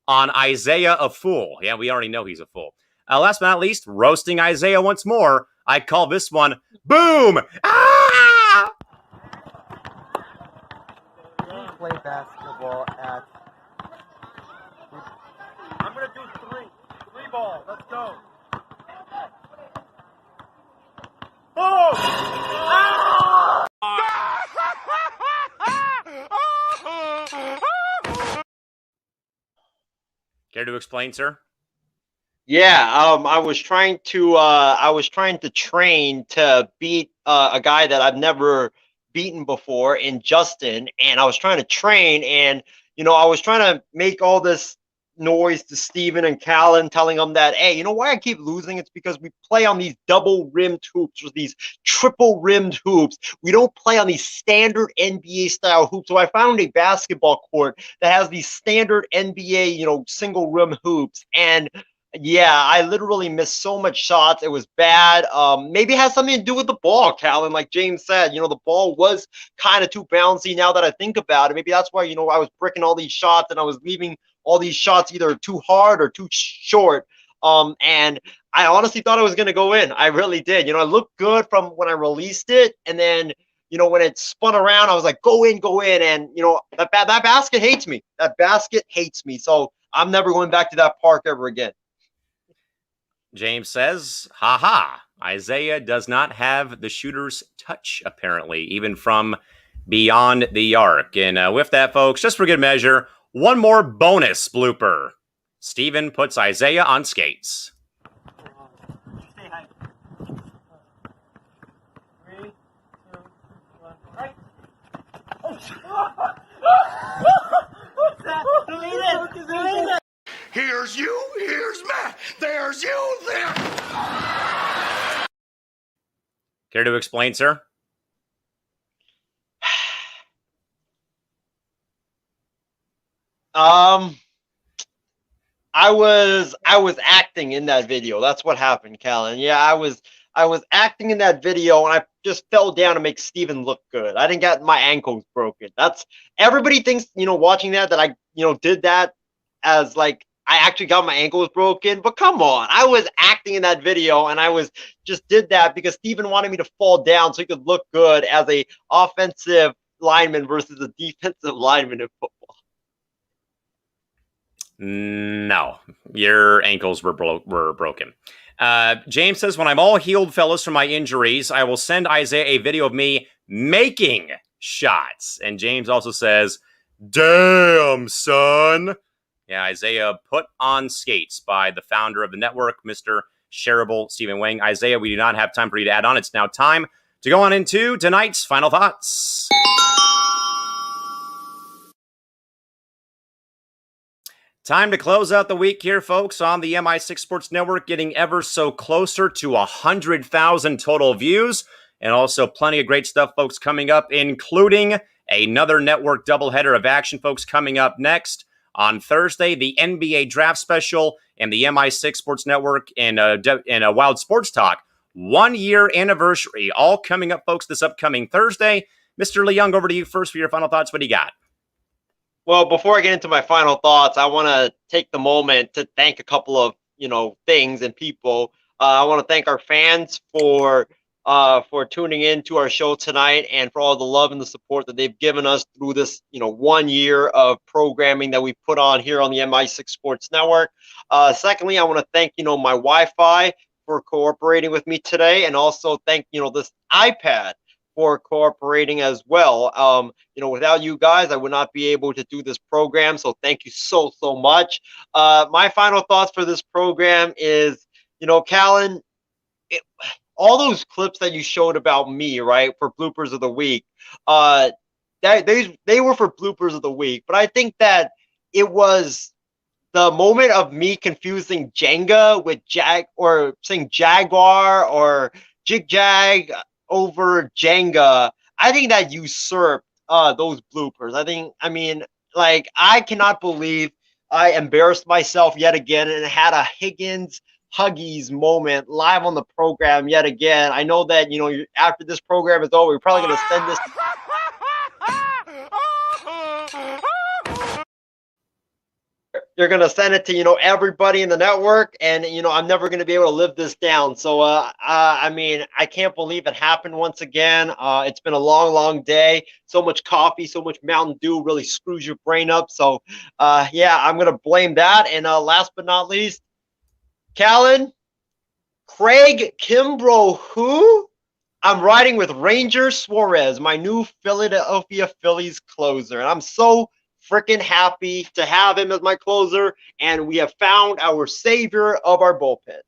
on Isaiah a fool. Yeah, we already know he's a fool. Last but not least, roasting Isaiah once more. I call this one Boom! Ah! We play basketball at. I'm gonna do 3 ball. Let's go. Boom! Ah! Care to explain, sir? Yeah, I was trying to train to beat a guy that I've never beaten before in Justin, and I was trying to train, and I was trying to make all this noise to Steven and Callan, telling them that, hey, you know why I keep losing? It's because we play on these double rimmed hoops or these triple rimmed hoops. We don't play on these standard NBA style hoops. So I found a basketball court that has these standard NBA, single rim hoops. And yeah, I literally missed so much shots. It was bad. Maybe it has something to do with the ball, Callan. Like James said, the ball was kind of too bouncy now that I think about it. Maybe that's why, I was bricking all these shots and I was leaving all these shots either too hard or too short. And I honestly thought I was going to go in. I really did. It looked good from when I released it. And then, when it spun around, I was like, go in. And, that basket hates me. That basket hates me. So I'm never going back to that park ever again. James says, haha, Isaiah does not have the shooter's touch, apparently, even from beyond the arc. And with that, folks, just for good measure, one more bonus blooper. Steven puts Isaiah on skates. Stay high. 3, 2, 1, right. Oh, what's that? Delete it. Here's you, here's Matt, there's you, there. Care to explain, sir? I was acting in that video. That's what happened, Callan. Yeah, I was acting in that video, and I just fell down to make Steven look good. I didn't get my ankles broken. That's everybody thinks, watching that I, did that as like I actually got my ankles broken. But come on, I was acting in that video, and I was just did that because Steven wanted me to fall down so he could look good as a offensive lineman versus a defensive lineman in football. No, your ankles were broken. James says, when I'm all healed, fellas, from my injuries, I will send Isaiah a video of me making shots. And James also says, damn, son. Yeah, Isaiah put on skates by the founder of the network, Mr. Shareable Stephen Wang. Isaiah, we do not have time for you to add on. It's now time to go on into tonight's final thoughts. Time to close out the week here, folks, on the MI6 Sports Network, getting ever so closer to 100,000 total views, and also plenty of great stuff, folks, coming up, including another network doubleheader of action, folks, coming up next on Thursday, the NBA Draft Special and the MI6 Sports Network and a Wild Sports Talk 1-year anniversary, all coming up, folks, this upcoming Thursday. Mr. Leung, over to you first for your final thoughts. What do you got? Well, before I get into my final thoughts, I want to take the moment to thank a couple of, things and people. I want to thank our fans for tuning in to our show tonight and for all the love and the support that they've given us through this, 1 year of programming that we put on here on the MI6 Sports Network. Secondly, I want to thank, my Wi-Fi for cooperating with me today, and also thank, this iPad for cooperating as well. Without you guys, I would not be able to do this program. So thank you so much. My final thoughts for this program is, Callan, all those clips that you showed about me, right, for bloopers of the week, they were for bloopers of the week. But I think that it was the moment of me confusing Jenga with or saying Jaguar or Jig Jag over Jenga. I think that usurped those bloopers. I cannot believe I embarrassed myself yet again and had a Higgins Huggies moment live on the program yet again. I know that, after this program is over, you're probably going to send this. You're going to send it to, everybody in the network, and, I'm never going to be able to live this down. So, I can't believe it happened once again. It's been a long day. So much coffee, so much Mountain Dew really screws your brain up. So, I'm going to blame that. And last but not least, Callan, Craig Kimbrough, who? I'm riding with Ranger Suarez, my new Philadelphia Phillies closer. And I'm so freaking happy to have him as my closer, and we have found our savior of our bullpen.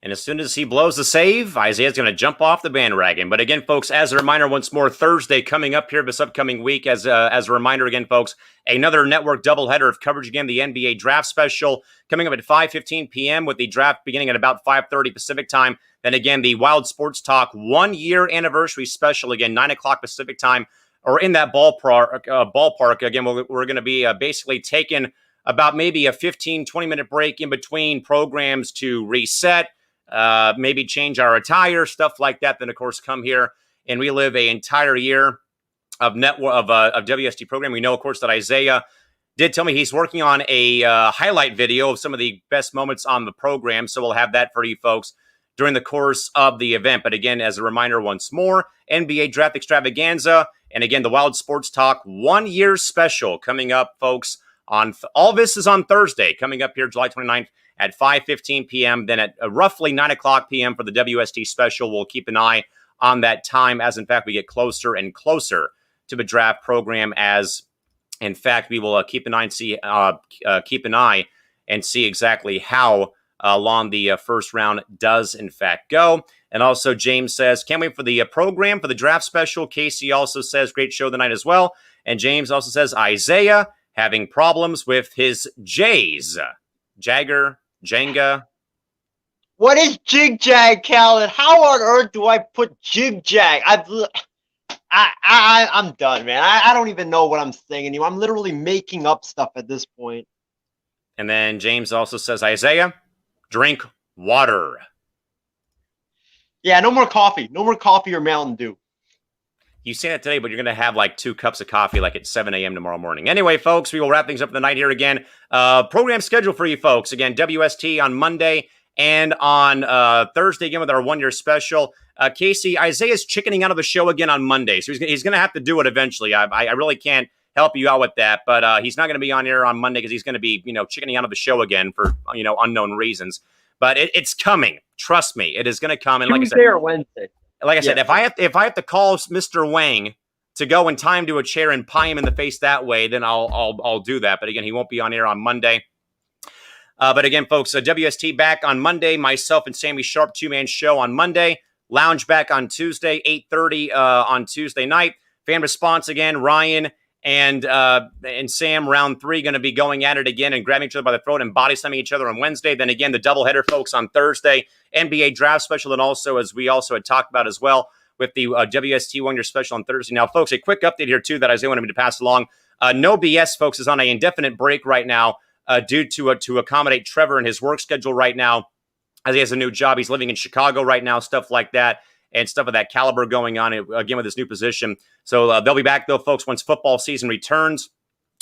And as soon as he blows the save, Isaiah's going to jump off the bandwagon. But again, folks, as a reminder, once more, Thursday coming up here this upcoming week. As a reminder again, folks, another network doubleheader of coverage again, the NBA Draft Special coming up at 5:15 p.m. with the draft beginning at about 5:30 Pacific time. Then again, the Wild Sports Talk 1-year anniversary special, again, 9 o'clock Pacific time. Or in that ballpark, again, we're going to be basically taking about maybe a 15, 20-minute break in between programs to reset, maybe change our attire, stuff like that. Then, of course, come here and relive an entire year of WST program. We know, of course, that Isaiah did tell me he's working on a highlight video of some of the best moments on the program. So we'll have that for you folks during the course of the event. But again, as a reminder once more, NBA Draft Extravaganza, and again, the Wild Sports Talk 1-year special coming up, folks. All this is on Thursday, coming up here July 29th at 5:15 p.m. Then at roughly 9 o'clock p.m. for the WST special. We'll keep an eye on that time as, in fact, we get closer and closer to the draft program. As, in fact, we will keep an eye and see exactly how long the first round does, in fact, go. And also, James says, can't wait for the program for the draft special. Casey also says, great show tonight as well. And James also says, Isaiah having problems with his J's. Jenga. What is Jig Jag, Callan? How on earth do I put Jig Jag? I'm done, man. I don't even know what I'm saying anymore. I'm literally making up stuff at this point. And then James also says, Isaiah, drink water. Yeah, no more coffee. No more coffee or Mountain Dew. You say that today, but you're going to have like 2 cups of coffee like at 7 a.m. tomorrow morning. Anyway, folks, we will wrap things up for the night here again. Program schedule for you folks. Again, WST on Monday and on Thursday again with our one-year special. Casey, Isaiah's chickening out of the show again on Monday, so he's going to have to do it eventually. I really can't help you out with that, but he's not going to be on here on Monday because he's going to be, chickening out of the show again for, unknown reasons. But it's coming. Trust me, it is going to come. And Tuesday or Wednesday. Like I said, if I have to call Mr. Wang to go and tie him to a chair and pie him in the face that way, then I'll do that. But again, he won't be on air on Monday. But again, folks, WST back on Monday. Myself and Sammy Sharp 2-man show on Monday. Lounge back on Tuesday, 8:30 on Tuesday night. Fan response again. Ryan and Sam, round 3, going to be going at it again and grabbing each other by the throat and body slamming each other on Wednesday. Then again, the doubleheader, folks, on Thursday. NBA draft special, and also, as we also had talked about as well, with the WST one-year special on Thursday. Now, folks, a quick update here, too, that Isaiah wanted me to pass along. No BS, folks, is on an indefinite break right now due to accommodate Trevor and his work schedule right now, as he has a new job. He's living in Chicago right now, stuff like that, and stuff of that caliber going on, again, with his new position. So they'll be back, though, folks, once football season returns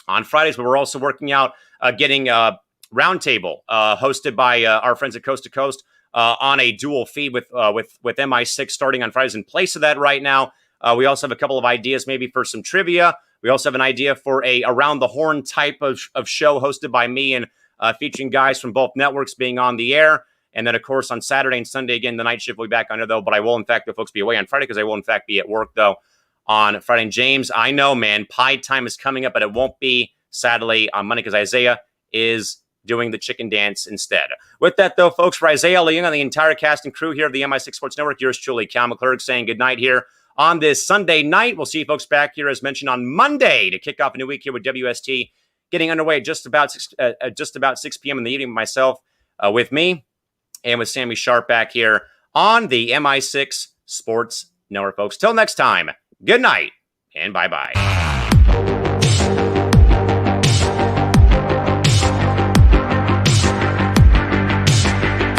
on Fridays. But we're also working out getting Roundtable hosted by our friends at Coast to Coast on a dual feed with MI6 starting on Fridays. In place of that right now, we also have a couple of ideas maybe for some trivia. We also have an idea for a Around the Horn type of show hosted by me and featuring guys from both networks being on the air. And then, of course, on Saturday and Sunday, again, the night shift will be back on there, though. But I will, in fact, the folks be away on Friday because I will, in fact, be at work, though, on Friday. And James, I know, man, pie time is coming up, but it won't be, sadly, on Monday because Isaiah is doing the chicken dance instead. With that, though, folks, for Isaiah, Leung, and the entire cast and crew here of the MI6 Sports Network, yours truly, Callan McClurg, saying good night here on this Sunday night. We'll see you folks back here, as mentioned, on Monday to kick off a new week here with WST getting underway at just about 6 p.m. in the evening with myself, with me, and with Sammy Sharp back here on the MI6 Sports Network, folks. Till next time, good night and bye-bye.